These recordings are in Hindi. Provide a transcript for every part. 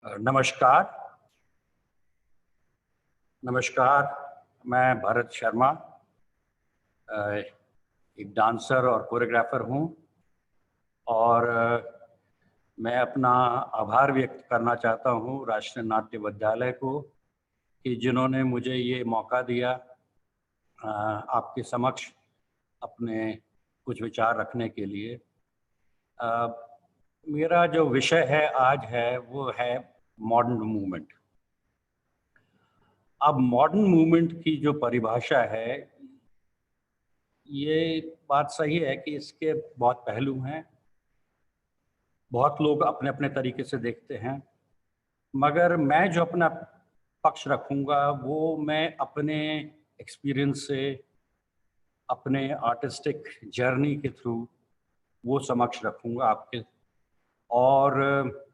नमस्कार। नमस्कार। मैं भरत शर्मा, एक डांसर और कोरियोग्राफर हूँ और मैं अपना आभार व्यक्त करना चाहता हूँ राष्ट्रीय नाट्य विद्यालय को कि जिन्होंने मुझे ये मौका दिया आपके समक्ष अपने कुछ विचार रखने के लिए। मेरा जो विषय है आज है वो है मॉडर्न मूवमेंट। अब मॉडर्न मूवमेंट की जो परिभाषा है, ये बात सही है कि इसके बहुत पहलू हैं, बहुत लोग अपने अपने तरीके से देखते हैं, मगर मैं जो अपना पक्ष रखूंगा वो मैं अपने एक्सपीरियंस से, अपने आर्टिस्टिक जर्नी के थ्रू वो समक्ष रखूंगा आपके, और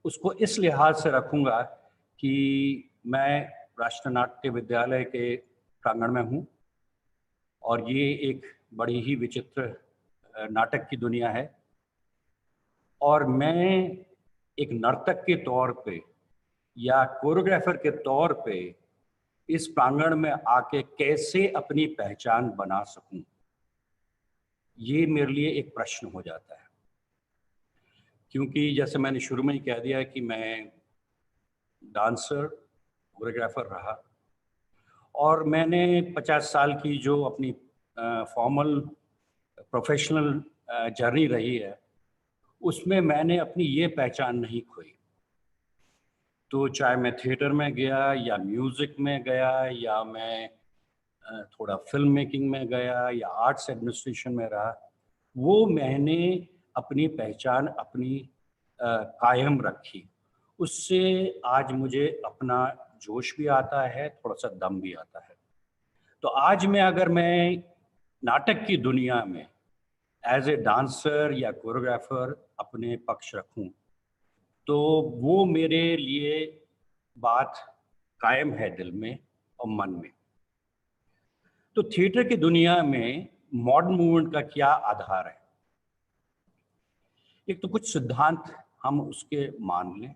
उसको इस लिहाज से रखूंगा कि मैं राष्ट्रीय नाट्य विद्यालय के प्रांगण में हूँ और ये एक बड़ी ही विचित्र नाटक की दुनिया है और मैं एक नर्तक के तौर पे या कोरियोग्राफर के तौर पे इस प्रांगण में आके कैसे अपनी पहचान बना सकूं, ये मेरे लिए एक प्रश्न हो जाता है। क्योंकि जैसे मैंने शुरू में ही कह दिया कि मैं डांसर कोरियोग्राफर रहा और मैंने 50 साल की जो अपनी फॉर्मल प्रोफेशनल जर्नी रही है, उसमें मैंने अपनी ये पहचान नहीं खोई। तो चाहे मैं थिएटर में गया या म्यूज़िक में गया या मैं थोड़ा फिल्म मेकिंग में गया या आर्ट्स एडमिनिस्ट्रेशन में रहा, वो मैंने अपनी पहचान अपनी कायम रखी। उससे आज मुझे अपना जोश भी आता है, थोड़ा-सा दम भी आता है। तो आज अगर मैं नाटक की दुनिया में एज़ ए डांसर या कोरियोग्राफर अपने पक्ष रखूं, तो वो मेरे लिए बात कायम है दिल में और मन में। तो थिएटर की दुनिया में मॉडर्न मूवमेंट का क्या आधार है? एक तो कुछ सिद्धांत हम उसके मान लें,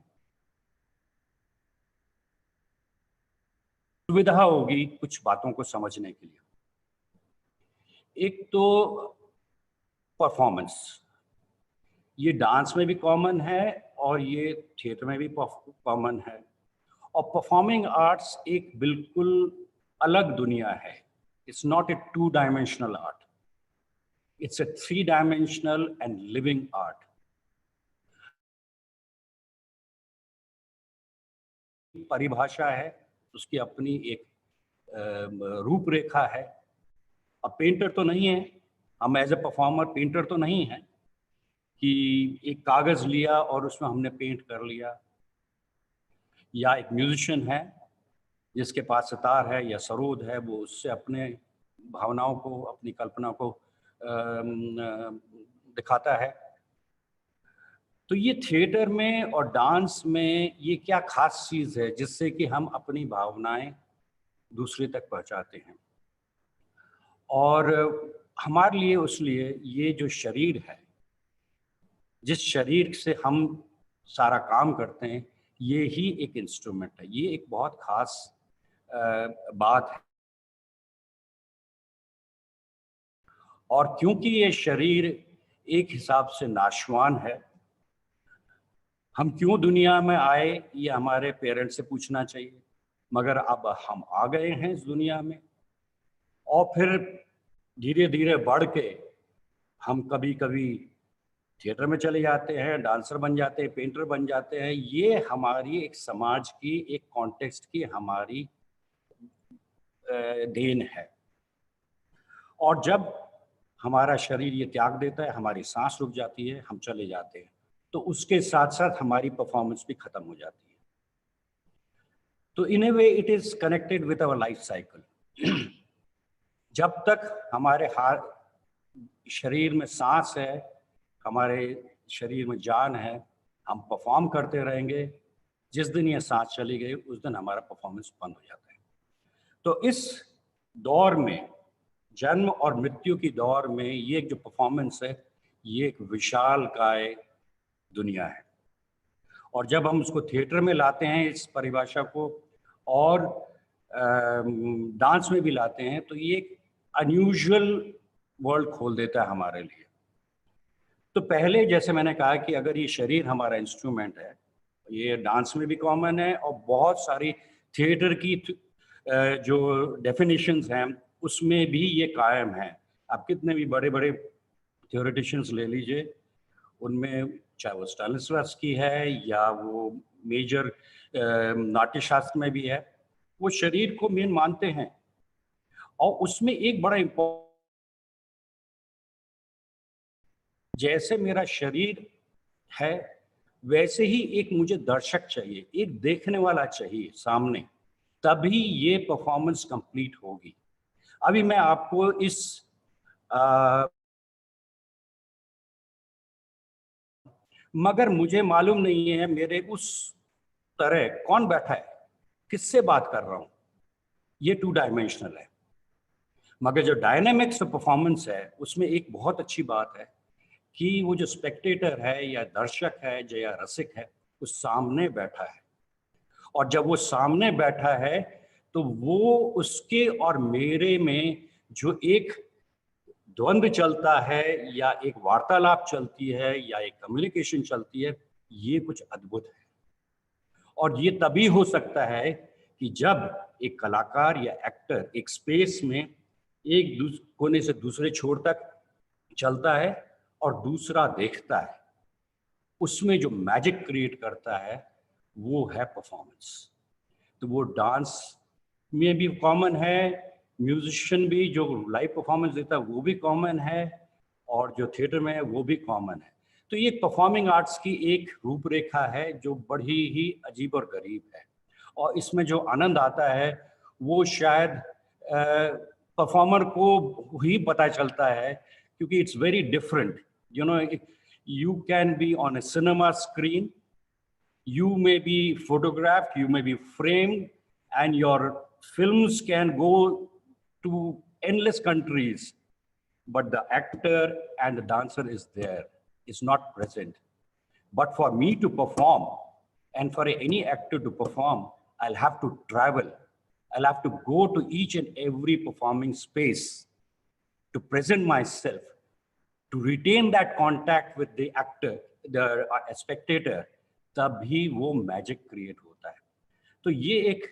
सुविधा होगी कुछ बातों को समझने के लिए। एक तो परफॉर्मेंस, ये डांस में भी कॉमन है और ये थिएटर में भी कॉमन है। और परफॉर्मिंग आर्ट्स एक बिल्कुल अलग दुनिया है। It's not a two dimensional art, it's a three dimensional and living art. परिभाषा है, उसकी अपनी एक रूपरेखा है। अब पेंटर तो नहीं है, हम एज ए परफॉर्मर पेंटर तो नहीं है कि एक कागज लिया और उसमें हमने पेंट कर लिया, या एक म्यूजिशियन है जिसके पास सितार है या सरोद है, वो उससे अपने भावनाओं को, अपनी कल्पना को दिखाता है। तो ये थिएटर में और डांस में ये क्या खास चीज़ है जिससे कि हम अपनी भावनाएं दूसरे तक पहुंचाते हैं? और हमारे लिए उस लिए ये जो शरीर है, जिस शरीर से हम सारा काम करते हैं, ये ही एक इंस्ट्रूमेंट है। ये एक बहुत खास बात है। और क्योंकि ये शरीर एक हिसाब से नाशवान है, हम क्यों दुनिया में आए ये हमारे पेरेंट्स से पूछना चाहिए, मगर अब हम आ गए हैं इस दुनिया में और फिर धीरे धीरे बढ़ के हम कभी कभी थिएटर में चले जाते हैं, डांसर बन जाते हैं, पेंटर बन जाते हैं। ये हमारी एक समाज की, एक कॉन्टेक्स्ट की हमारी देन है। और जब हमारा शरीर ये त्याग देता है, हमारी सांस रुक जाती है, हम चले जाते हैं, तो उसके साथ साथ हमारी परफॉर्मेंस भी खत्म हो जाती है। तो in a way it is connected with our life cycle. जब तक हमारे शरीर में सांस है, हमारे शरीर में जान है, हम परफॉर्म करते रहेंगे। जिस दिन ये सांस चली गई, उस दिन हमारा परफॉर्मेंस बंद हो जाता है। तो इस दौर में, जन्म और मृत्यु की दौर में, ये जो परफॉर्मेंस है, ये एक विशाल काय दुनिया है। और जब हम उसको थिएटर में लाते हैं इस परिभाषा को, और डांस में भी लाते हैं, तो ये एक अनयूजुअल वर्ल्ड खोल देता है हमारे लिए। तो पहले जैसे मैंने कहा कि अगर ये शरीर हमारा इंस्ट्रूमेंट है, ये डांस में भी कॉमन है और बहुत सारी थिएटर की जो डेफिनेशंस हैं उसमें भी ये कायम है। आप कितने भी बड़े बड़े थियोरेटिशियंस ले लीजिए, उनमें चाहे वो स्टानिस्लावस्की है या वो मेजर नाट्यशास्त्र में भी है, वो शरीर को मेन मानते हैं। और उसमें एक बड़ा इम्पोर्टेंट, जैसे मेरा शरीर है वैसे ही एक मुझे दर्शक चाहिए, एक देखने वाला चाहिए सामने, तभी ये परफॉर्मेंस कंप्लीट होगी। अभी मैं आपको इस मगर मुझे मालूम नहीं है मेरे उस तरह कौन बैठा है, किससे बात कर रहा हूं, ये 2 डायमेंशनल है। मगर जो डायनेमिक्स ऑफ परफॉर्मेंस है उसमें एक बहुत अच्छी बात है कि वो जो स्पेक्टेटर है या दर्शक है या रसिक है, वो सामने बैठा है। और जब वो सामने बैठा है तो वो उसके और मेरे में जो एक द्वंद्व चलता है या एक वार्तालाप चलती है या एक कम्युनिकेशन चलती है, ये कुछ अद्भुत है। और ये तभी हो सकता है कि जब एक कलाकार या एक्टर एक स्पेस में एक कोने से दूसरे छोर तक चलता है और दूसरा देखता है, उसमें जो मैजिक क्रिएट करता है वो है परफॉर्मेंस। तो वो डांस में भी कॉमन है, म्यूजिशियन भी जो लाइव परफॉर्मेंस देता है वो भी कॉमन है, और जो थिएटर में है वो भी कॉमन है। तो ये परफॉर्मिंग आर्ट्स की एक रूपरेखा है जो बड़ी ही अजीब और गरीब है। और इसमें जो आनंद आता है वो शायद परफॉर्मर को ही पता चलता है, क्योंकि it's very different. You know, you can be on A cinema screen, you may be photographed, you may be framed, and your films can go to endless countries, but the actor and the dancer is there, is not present. But for me to perform, and for any actor to perform, I'll have to travel. I'll have to go to each and every performing space to present myself, to retain that contact with the actor, the spectator, तभी वो मैजिक क्रिएट होता है। तो ये एक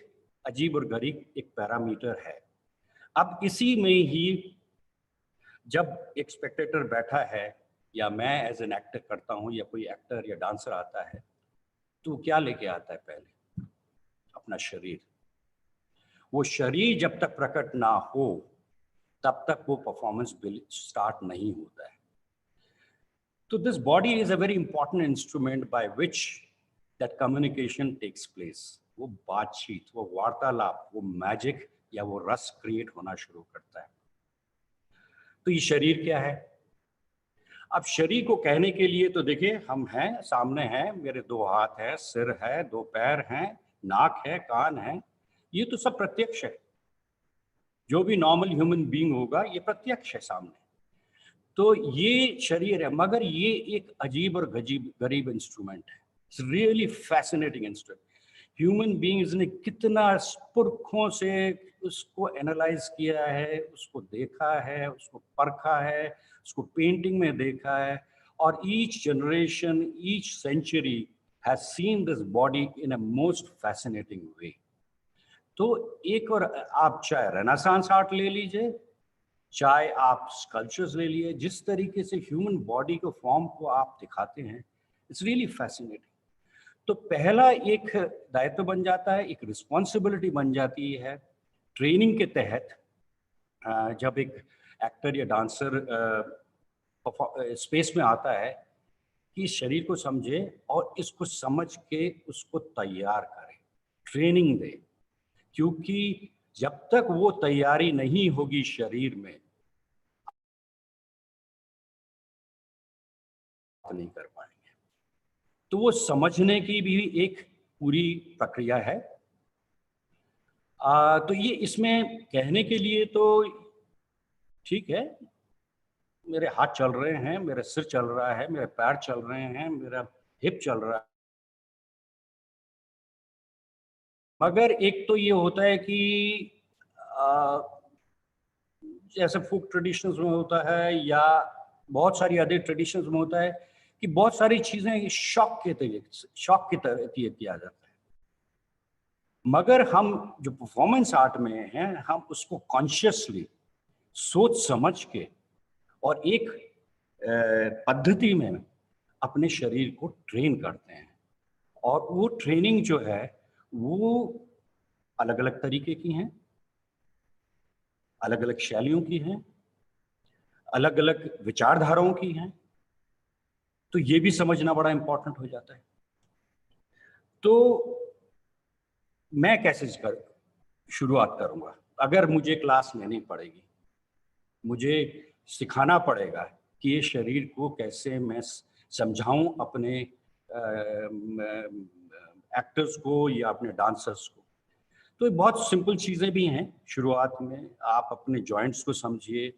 अजीब और गरीब एक पैरामीटर है। अब इसी में ही जब एक स्पेक्टेटर बैठा है या मैं एज एन एक्टर करता हूँ या कोई एक्टर या डांसर आता है, तो क्या लेके आता है? पहले अपना शरीर। वो शरीर जब तक प्रकट ना हो तब तक वो परफॉर्मेंस स्टार्ट नहीं होता है। So this body is a very important instrument by which that communication takes place. वो बातचीत, वो वार्तालाप, वो मैजिक या वो रस क्रिएट होना शुरू करता है। तो ये शरीर क्या है? अब शरीर को कहने के लिए तो देखिए, हम हैं, सामने हैं, मेरे 2 हाथ हैं, सिर है, 2 पैर हैं, नाक है, कान है, ये तो सब प्रत्यक्ष है। जो भी नॉर्मल ह्यूमन बीइंग होगा ये प्रत्यक्ष है सामने। तो ये शरीर है, मगर ये एक अजीब और गरीब इंस्ट्रूमेंट है। It's really fascinating instrument. Human beings ने कितना पुरखों से उसको एनालाइज किया है, उसको देखा है, उसको परखा है, उसको पेंटिंग में देखा है, और each generation, each century has seen this body in a most fascinating way. तो एक और आप चाहे रेनेसांस आर्ट ले लीजिए, चाहे आप स्कल्पचर्स ले लिए, जिस तरीके से ह्यूमन बॉडी को फॉर्म को आप दिखाते हैं, इट्स रियली फैसिनेटिंग। तो पहला एक दायित्व बन जाता है, एक रिस्पॉन्सिबिलिटी बन जाती है ट्रेनिंग के तहत। जब एक एक्टर या डांसर स्पेस में आता है कि शरीर को समझे और इसको समझ के उसको तैयार करे, ट्रेनिंग दे। क्योंकि जब तक वो तैयारी नहीं होगी शरीर में, नहीं कर पाएंगे। तो वो समझने की भी एक पूरी प्रक्रिया है। तो ये इसमें कहने के लिए तो ठीक है, मेरे हाथ चल रहे हैं, मेरे सिर चल रहा है, मेरे पैर चल रहे हैं, मेरा हिप चल रहा है, मगर एक तो ये होता है कि अ, जैसे फोक ट्रेडिशंस में होता है या बहुत सारी अदर ट्रेडिशंस में होता है कि बहुत सारी चीजें शौक की तरह किया जाता है। मगर हम जो परफॉर्मेंस आर्ट में हैं, हम उसको कॉन्शियसली सोच समझ के और एक पद्धति में अपने शरीर को ट्रेन करते हैं। और वो ट्रेनिंग जो है वो अलग अलग तरीके की हैं, अलग अलग शैलियों की हैं, अलग अलग विचारधाराओं की हैं। तो ये भी समझना बड़ा इंपॉर्टेंट हो जाता है। तो मैं कैसे शुरुआत करूंगा? अगर मुझे क्लास लेनी पड़ेगी, मुझे सिखाना पड़ेगा कि ये शरीर को कैसे मैं समझाऊं अपने एक्टर्स को या अपने डांसर्स को। तो ये बहुत सिंपल चीज़ें भी हैं। शुरुआत में आप अपने जॉइंट्स को समझिए,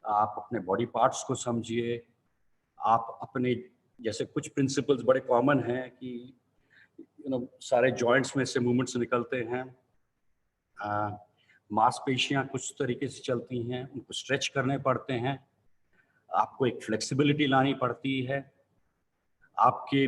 आप अपने बॉडी पार्ट्स को समझिए, आप अपने जैसे कुछ प्रिंसिपल्स बड़े कॉमन हैं कि सारे जॉइंट्स में से मूवमेंट्स निकलते हैं। मांसपेशियां कुछ तरीके से चलती हैं, उनको स्ट्रेच करने पड़ते हैं, आपको एक फ्लेक्सिबिलिटी लानी पड़ती है। आपके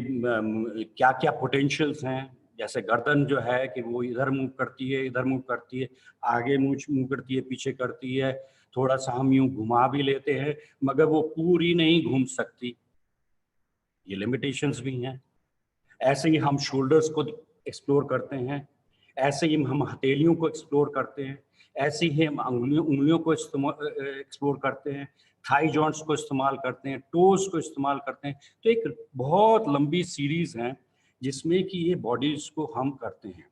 क्या क्या पोटेंशियल्स हैं, जैसे गर्दन जो है कि वो इधर मूव करती है, इधर मूव करती है, आगे मूव करती है, पीछे करती है, थोड़ा सा हम यूं घुमा भी लेते हैं मगर वो पूरी नहीं घूम सकती, ये लिमिटेशंस भी हैं। ऐसे ही हम शोल्डर्स को एक्सप्लोर करते हैं, ऐसे ही हम हथेलियों को एक्सप्लोर करते हैं, ऐसे ही हम उंगलियों को एक्सप्लोर करते हैं, थाई जॉइंट्स को इस्तेमाल करते हैं, टोज को इस्तेमाल करते हैं। तो एक बहुत लंबी सीरीज है जिसमें कि ये बॉडीज को हम करते हैं,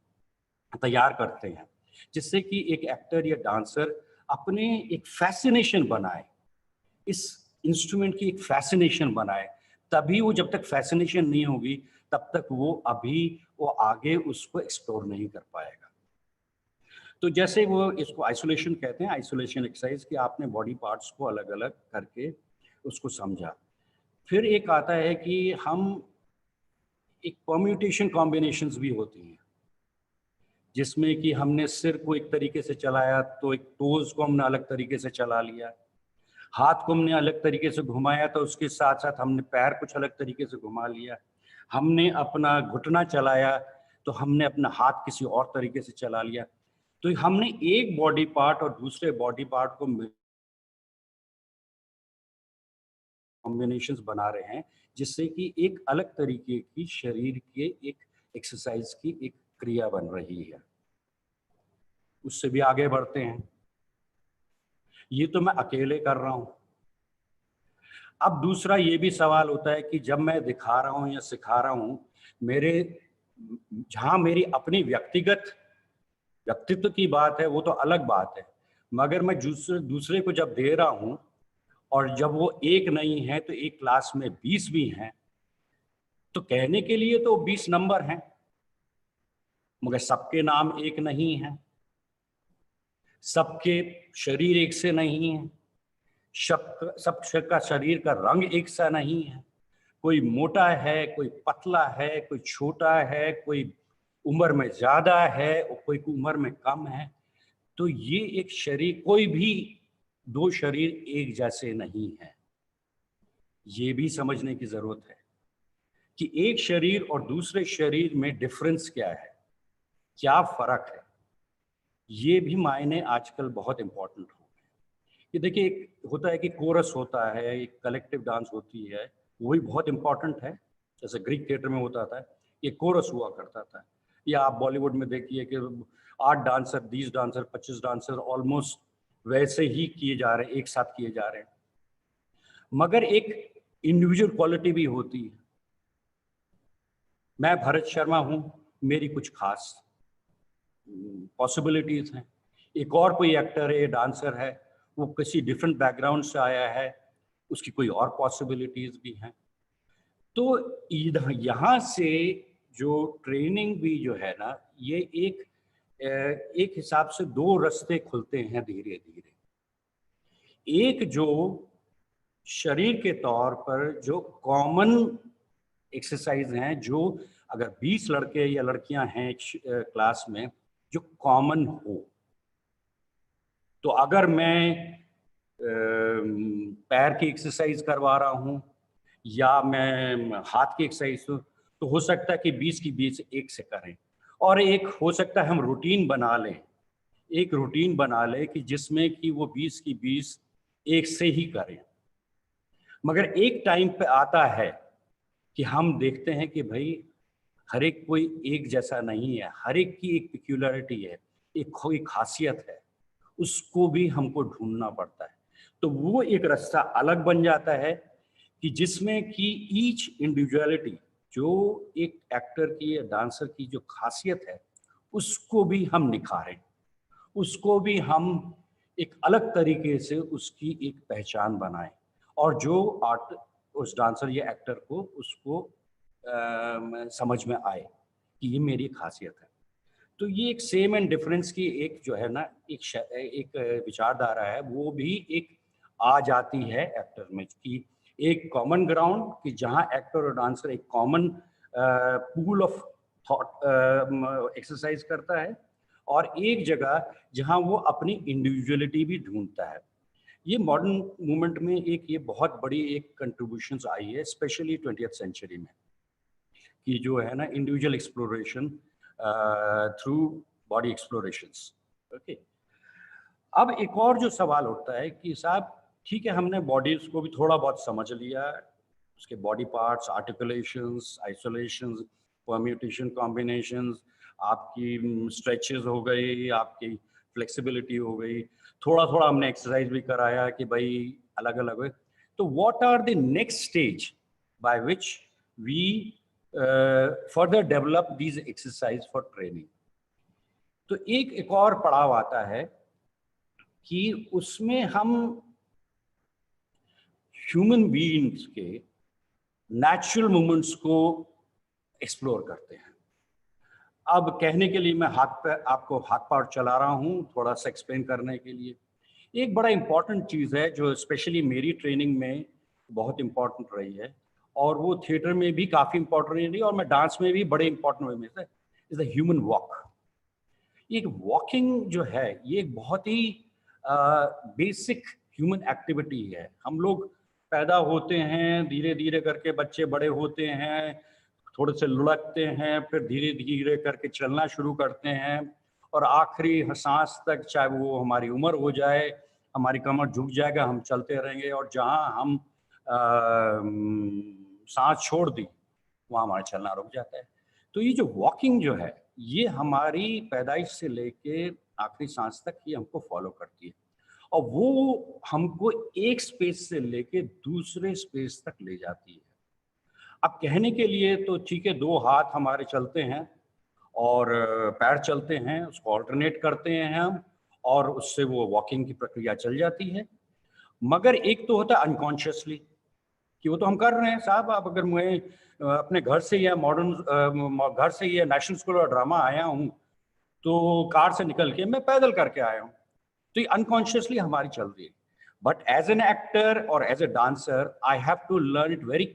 तैयार करते हैं, जिससे कि एक एक्टर या डांसर अपने एक फैसिनेशन बनाए, इस इंस्ट्रूमेंट की एक फैसिनेशन बनाए। तभी वो, जब तक फैसिनेशन नहीं होगी तब तक वो आगे उसको एक्सप्लोर नहीं कर पाएगा। तो जैसे वो इसको आइसोलेशन कहते हैं, आइसोलेशन एक्सरसाइज, कि आपने बॉडी पार्ट्स को अलग अलग करके उसको समझा। फिर एक आता है कि हम एक परम्यूटेशन कॉम्बिनेशंस भी होती हैं, जिसमें कि हमने सिर को एक तरीके से चलाया तो एक टोज को हमने अलग तरीके से चला लिया, हाथ को हमने अलग तरीके से घुमाया तो उसके साथ साथ हमने पैर कुछ अलग तरीके से घुमा लिया, हमने अपना घुटना चलाया तो हमने अपना हाथ किसी और तरीके से चला लिया। तो हमने एक बॉडी पार्ट और दूसरे बॉडी पार्ट को कॉम्बिनेशंस बना रहे हैं, जिससे कि एक अलग तरीके की शरीर के एक एक्सरसाइज की एक क्रिया बन रही है। उससे भी आगे बढ़ते हैं। ये तो मैं अकेले कर रहा हूं। अब दूसरा ये भी सवाल होता है कि जब मैं दिखा रहा हूँ या सिखा रहा हूँ, मेरे जहाँ मेरी अपनी व्यक्तित्व की बात है वो तो अलग बात है, मगर मैं दूसरे को जब दे रहा हूँ और जब वो एक नहीं है तो एक क्लास में 20 भी हैं, तो कहने के लिए तो 20 नंबर हैं, मगर सबके नाम एक नहीं है, सबके शरीर एक से नहीं है, सबका शरीर का रंग एक सा नहीं है। कोई मोटा है, कोई पतला है, कोई छोटा है, कोई उम्र में ज्यादा है और कोई उम्र में कम है। तो ये एक शरीर, कोई भी दो शरीर एक जैसे नहीं है। ये भी समझने की जरूरत है कि एक शरीर और दूसरे शरीर में डिफरेंस क्या है, क्या फर्क है। ये भी मायने आजकल बहुत इंपॉर्टेंट हो गए। ये देखिए, एक होता है कि कोरस होता है, एक कलेक्टिव डांस होती है, वो भी बहुत इंपॉर्टेंट है। जैसे ग्रीक थिएटर में होता था, ये कोरस हुआ करता था। या आप बॉलीवुड में देखिए कि 8 डांसर, 20 डांसर, 25 डांसर ऑलमोस्ट वैसे ही किए जा रहे हैं, एक साथ किए जा रहे हैं। मगर एक इंडिविजुअल क्वालिटी भी होती है। मैं भरत शर्मा हूँ, मेरी कुछ खास पॉसिबिलिटीज हैं। एक और कोई एक्टर है, डांसर है, वो किसी डिफरेंट बैकग्राउंड से आया है, उसकी कोई और पॉसिबिलिटीज भी हैं। तो इधर यहाँ से जो ट्रेनिंग भी जो है ना, ये एक हिसाब से दो रास्ते खुलते हैं धीरे धीरे। एक जो शरीर के तौर पर जो कॉमन एक्सरसाइज हैं, जो अगर 20 लड़के या लड़कियां हैं एक क्लास में जो कॉमन हो, तो अगर मैं पैर की एक्सरसाइज करवा रहा हूँ या मैं हाथ की एक्सरसाइज, तो हो सकता है कि 20 की 20 एक से करें। और एक हो सकता है हम रूटीन बना लें, एक रूटीन बना लें कि जिसमें कि वो 20 की 20 एक से ही करें। मगर एक टाइम पे आता है कि हम देखते हैं कि भाई हर एक कोई एक जैसा नहीं है, हर एक की एक पिक्यूलरिटी है, एक कोई खासियत है, उसको भी हमको ढूंढना पड़ता है। तो वो एक रास्ता अलग बन जाता है कि जिसमें कि ईच इंडिविजुअलिटी, जो एक एक्टर की या डांसर की जो खासियत है, उसको भी हम निखारें, उसको भी हम एक अलग तरीके से उसकी एक पहचान बनाएं, और जो आर्ट उस डांसर या एक्टर को उसको समझ में आए कि ये मेरी खासियत है। तो ये एक सेम एंड डिफरेंस की एक जो है ना एक विचारधारा है, वो भी एक आ जाती है एक्टर में, कि एक कॉमन ग्राउंड कि जहाँ एक्टर और डांसर एक common pool of thought exercise करता है, और एक जगह जहाँ वो अपनी इंडिविजुअलिटी भी ढूंढता है। ये मॉडर्न मूवमेंट में एक ये बहुत बड़ी एक कंट्रीब्यूशंस आई है, स्पेशली 20th सेंचुरी में, कि जो है ना individual exploration through body explorations. Okay, अब एक और जो सवाल उठता है कि साहब ठीक है, हमने बॉडीज को भी थोड़ा बहुत समझ लिया, उसके body parts, articulations, isolations, permutation, combinations, आपकी स्ट्रेचेस हो गई, आपकी फ्लेक्सिबिलिटी हो गई, थोड़ा थोड़ा हमने एक्सरसाइज भी कराया कि भाई अलग अलग है। तो what are the next stage by which we further develop these exercise for training? तो एक और पड़ाव आता है कि उसमें हम ह्यूमन बीइंग्स के नेचुरल मूवमेंट्स को एक्सप्लोर करते हैं। अब कहने के लिए मैं आपको हाथ पैर चला रहा हूँ, थोड़ा सा एक्सप्लेन करने के लिए। एक बड़ा इंपॉर्टेंट चीज़ है जो स्पेशली मेरी ट्रेनिंग में बहुत इंपॉर्टेंट रही है, और वो थिएटर में भी काफ़ी इंपॉर्टेंट रही, और मैं डांस में भी बड़े इंपॉर्टेंट वे में से, इज द ह्यूमन वॉक। एक वॉकिंग जो है ये एक बहुत ही बेसिक ह्यूमन एक्टिविटी है। हम लोग पैदा होते हैं, धीरे धीरे करके बच्चे बड़े होते हैं, थोड़े से लुढ़कते हैं, फिर धीरे धीरे करके चलना शुरू करते हैं, और आखिरी सांस तक, चाहे वो हमारी उम्र हो जाए, हमारी कमर झुक जाएगा, हम चलते रहेंगे, और जहाँ हम सांस छोड़ दी वहाँ हमारा चलना रुक जाता है। तो ये जो वॉकिंग जो है, ये हमारी पैदाइश से लेके आखिरी सांस तक ये हमको फॉलो करती है, और वो हमको एक स्पेस से लेके दूसरे स्पेस तक ले जाती है। अब कहने के लिए तो ठीक है, दो हाथ हमारे चलते हैं और पैर चलते हैं, उसको ऑल्टरनेट करते हैं हम, और उससे वो वॉकिंग की प्रक्रिया चल जाती है। मगर एक तो होता है अनकॉन्शियसली, कि वो तो हम कर रहे हैं साहब। आप अगर मैं अपने घर से या घर से या नेशनल स्कूल ऑफ ड्रामा आया हूँ, तो कार से निकल के मैं पैदल करके आया हूँ, तो ये अनकॉन्शियसली हमारी चल रही है। बट एज एन एक्टर और as a dancer I have to learn it very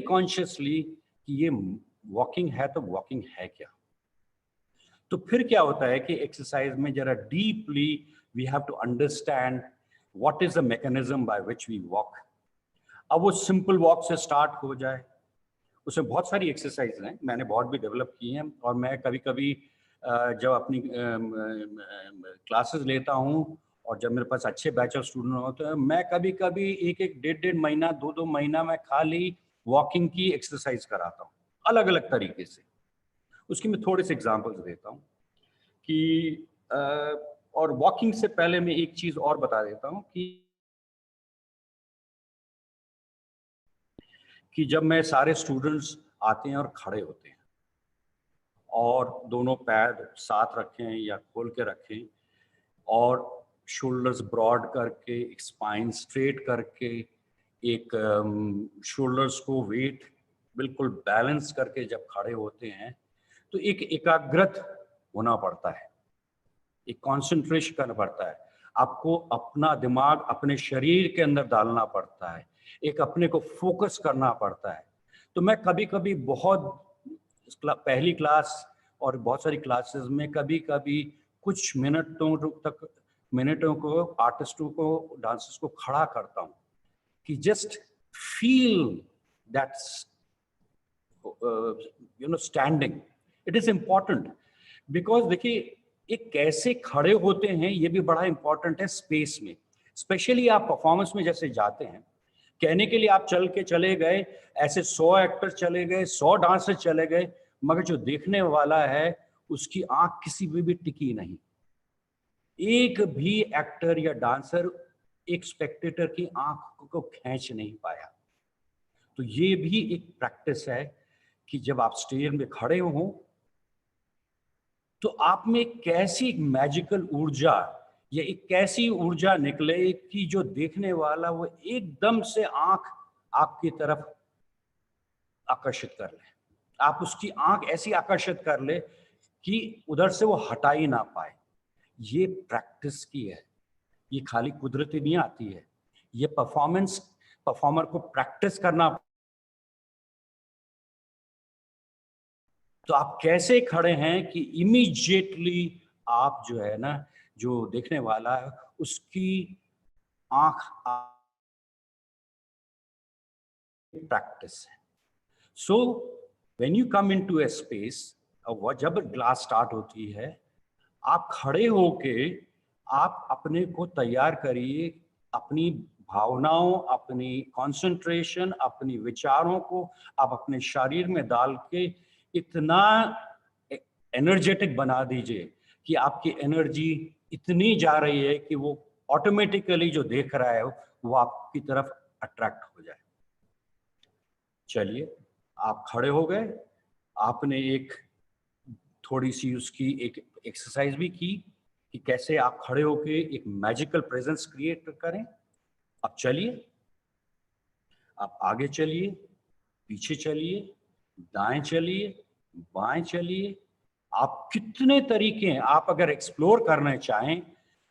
consciously कि ये वॉकिंग है तो वॉकिंग है क्या। तो फिर क्या होता है कि एक्सरसाइज में जरा deeply we have to understand what is the mechanism by which we walk. अब वो सिंपल वॉक से स्टार्ट हो जाए, उसमें बहुत सारी एक्सरसाइज हैं, मैंने बहुत भी डेवलप की हैं, और मैं कभी कभी जब अपनी क्लासेस लेता हूँ, और जब मेरे पास अच्छे बैच ऑफ स्टूडेंट होते हैं, मैं कभी कभी एक एक डेढ़ महीना, दो महीना मैं खाली वॉकिंग की एक्सरसाइज कराता हूँ, अलग अलग तरीके से। उसकी मैं थोड़े से एग्जांपल्स देता हूँ कि और वॉकिंग से पहले मैं एक चीज़ और बता देता हूँ कि जब मैं सारे स्टूडेंट्स आते हैं और खड़े होते हैं, और दोनों पैर साथ रखें या खोल के रखें, और शोल्डर्स ब्रॉड करके, एक स्पाइन स्ट्रेट करके, एक शोल्डर्स को वेट बिल्कुल बैलेंस करके जब खड़े होते हैं, तो एक एकाग्रत होना पड़ता है, एक कॉन्सेंट्रेशन करना पड़ता है। आपको अपना दिमाग अपने शरीर के अंदर डालना पड़ता है, एक अपने को फोकस करना पड़ता है। तो मैं कभी कभी पहली क्लास और बहुत सारी क्लासेस में कभी कभी कुछ मिनटों को आर्टिस्टों को, डांसर्स को खड़ा करता हूँ कि just feel that standing. It is important because देखिए एक कैसे खड़े होते हैं ये भी बड़ा इंपॉर्टेंट है स्पेस में। स्पेशली आप परफॉर्मेंस में जैसे जाते हैं, कहने के लिए आप चले गए, ऐसे 100 एक्टर चले गए, 100 डांसर चले गए, मगर जो देखने वाला है उसकी आंख किसी पे भी टिकी नहीं। एक भी एक्टर या डांसर एक स्पेक्टेटर की आंख को खींच नहीं पाया। तो ये भी एक प्रैक्टिस है कि जब आप स्टेज में खड़े हो तो आप में कैसी मैजिकल ऊर्जा या एक कैसी ऊर्जा निकले कि जो देखने वाला वो एकदम से आंख आपकी तरफ आकर्षित कर ले, आप उसकी आंख ऐसी आकर्षित कर ले कि उधर से वो हटा ही ना पाए। ये प्रैक्टिस की है, ये खाली कुदरती नहीं आती है, ये परफॉर्मर को प्रैक्टिस करना। तो आप कैसे खड़े हैं कि इमीडिएटली आप जो है ना, जो देखने वाला है उसकी आंख प्रैक्टिस है। So when you come into a space, जब क्लास स्टार्ट होती है, आप खड़े होके आप अपने को तैयार करिए, अपनी भावनाओं, अपनी कंसंट्रेशन, अपनी विचारों को आप अपने शरीर में डाल के इतना एनर्जेटिक बना दीजिए कि आपकी एनर्जी इतनी जा रही है कि वो ऑटोमेटिकली जो देख रहा है वो आपकी तरफ अट्रैक्ट हो जाए। चलिए, आप खड़े हो गए, आपने एक थोड़ी सी उसकी एक एक्सरसाइज भी की कि कैसे आप खड़े होके एक मैजिकल प्रेजेंस क्रिएट करें। अब चलिए, आप आगे चलिए, पीछे चलिए, दाएं चलिए, बाएं चलिए। आप कितने तरीके हैं, आप अगर एक्सप्लोर करना चाहें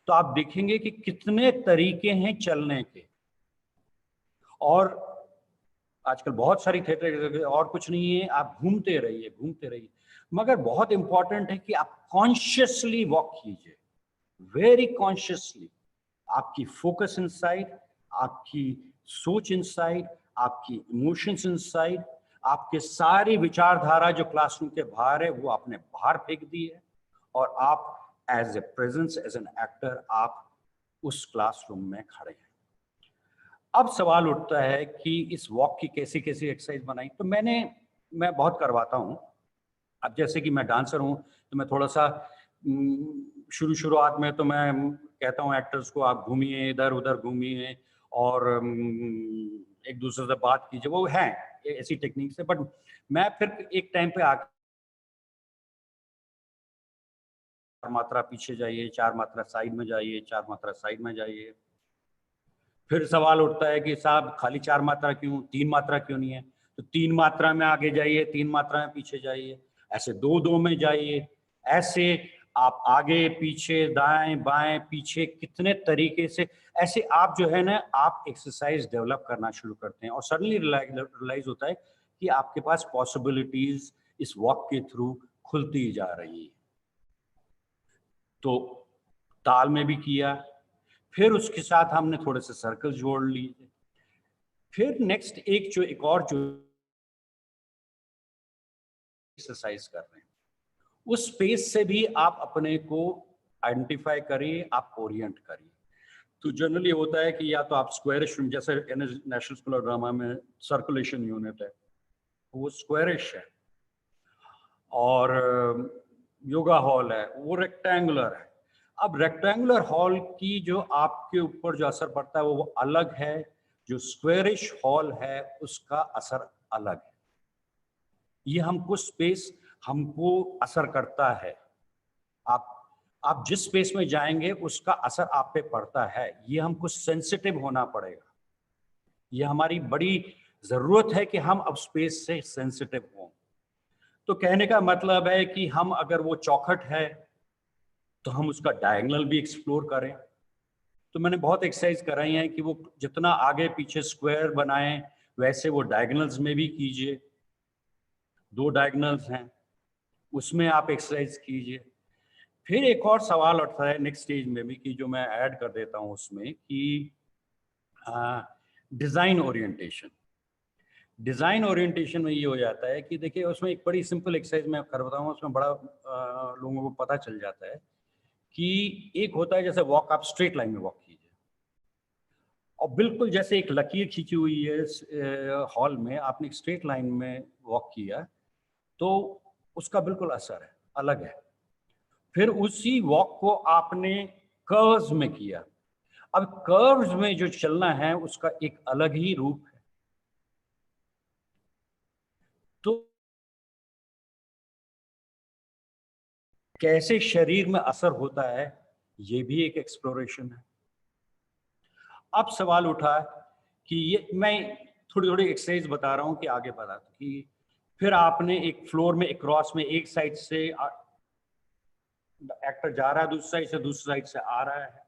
तो आप देखेंगे कि कितने तरीके हैं चलने के। और आजकल बहुत सारी थिएटर, और कुछ नहीं है, आप घूमते रहिए। मगर बहुत इंपॉर्टेंट है कि आप कॉन्शियसली वॉक कीजिए, वेरी कॉन्शियसली। आपकी फोकस इनसाइड, आपकी सोच इनसाइड, आपकी इमोशंस इनसाइड, आपके सारी विचारधारा जो क्लासरूम के बाहर है वो आपने बाहर फेंक दी है, और आप as a presence, as an actor, आप उस क्लासरूम में खड़े हैं। अब सवाल उठता है कि इस वॉक की कैसी कैसी एक्सरसाइज बनाई। तो मैं बहुत करवाता हूँ। अब जैसे कि मैं डांसर हूँ तो मैं थोड़ा सा शुरुआत में तो मैं कहता हूँ एक्टर्स को, आप घूमिए, इधर उधर घूमिए और एक दूसरे से बात कीजिए, वो है ऐसी टेक्निक से। बट मैं फिर एक टाइम पे आकर 4 मात्रा पीछे जाइए, 4 मात्रा साइड में जाइए, 4 मात्रा साइड में जाइए। फिर सवाल उठता है कि साहब खाली 4 मात्रा क्यों, 3 मात्रा क्यों नहीं है? तो 3 मात्रा में आगे जाइए, 3 मात्रा में पीछे जाइए, ऐसे 2-2 में जाइए। ऐसे आप आगे पीछे, दाएं बाएं पीछे, कितने तरीके से ऐसे आप जो है ना, आप एक्सरसाइज डेवलप करना शुरू करते हैं और सडनली रियलाइज होता है कि आपके पास पॉसिबिलिटीज इस वॉक के थ्रू खुलती जा रही है। तो ताल में भी किया, फिर उसके साथ हमने थोड़े से सर्कल जोड़ लिए। फिर नेक्स्ट एक और जो एक्सरसाइज कर रहे हैं, उस स्पेस से भी आप अपने को आइडेंटिफाई करिए, आप ओरिएंट करिए। तो जनरली होता है कि या तो आप स्क्वायरिश, जैसे नेशनल स्कूल ऑफ ड्रामा में सर्कुलेशन यूनिट है, वो स्क्वायरिश है, और योगा हॉल है वो रेक्टेंगुलर है। अब रेक्टेंगुलर हॉल की जो आपके ऊपर जो असर पड़ता है वो अलग है, जो स्क्वायरिश हॉल है उसका असर अलग है। ये हमको स्पेस हमको असर करता है। आप जिस स्पेस में जाएंगे उसका असर आप पे पड़ता है। ये हमको सेंसिटिव होना पड़ेगा, ये हमारी बड़ी जरूरत है कि हम अब स्पेस से सेंसिटिव हों। तो कहने का मतलब है कि हम अगर वो चौखट है तो हम उसका डायगोनल भी एक्सप्लोर करें। तो मैंने बहुत एक्सरसाइज कराई है कि वो जितना आगे पीछे स्क्वायर बनाएं वैसे वो डायगोनल्स में भी कीजिए। 2 डायगोनल्स हैं, उसमें आप एक्सरसाइज कीजिए। फिर एक और सवाल उठता है नेक्स्ट स्टेज में भी, कि जो मैं ऐड कर देता हूँ उसमें, कि डिज़ाइन ओरिएंटेशन। डिज़ाइन ओरिएंटेशन में ये हो जाता है कि देखिए, उसमें एक बड़ी सिंपल एक्सरसाइज मैं करवाता हूँ, उसमें बड़ा लोगों को पता चल जाता है कि एक होता है जैसे वॉक, आप स्ट्रेट लाइन में वॉक कीजिए, और बिल्कुल जैसे एक लकीर खींची हुई है हॉल में, आपने एक स्ट्रेट लाइन में वॉक किया तो उसका बिल्कुल असर है, अलग है। फिर उसी वॉक को आपने कर्व्स में किया, अब कर्व्स में जो चलना है उसका एक अलग ही रूप है। तो कैसे शरीर में असर होता है, ये भी एक एक्सप्लोरेशन है। अब सवाल उठा कि ये मैं थोड़ी थोड़ी एक्सरसाइज बता रहा हूं कि आगे बढ़ा, कि फिर आपने एक फ्लोर में एक क्रॉस में एक साइड से एक्टर जा रहा है, दूसरी साइड से आ रहा है,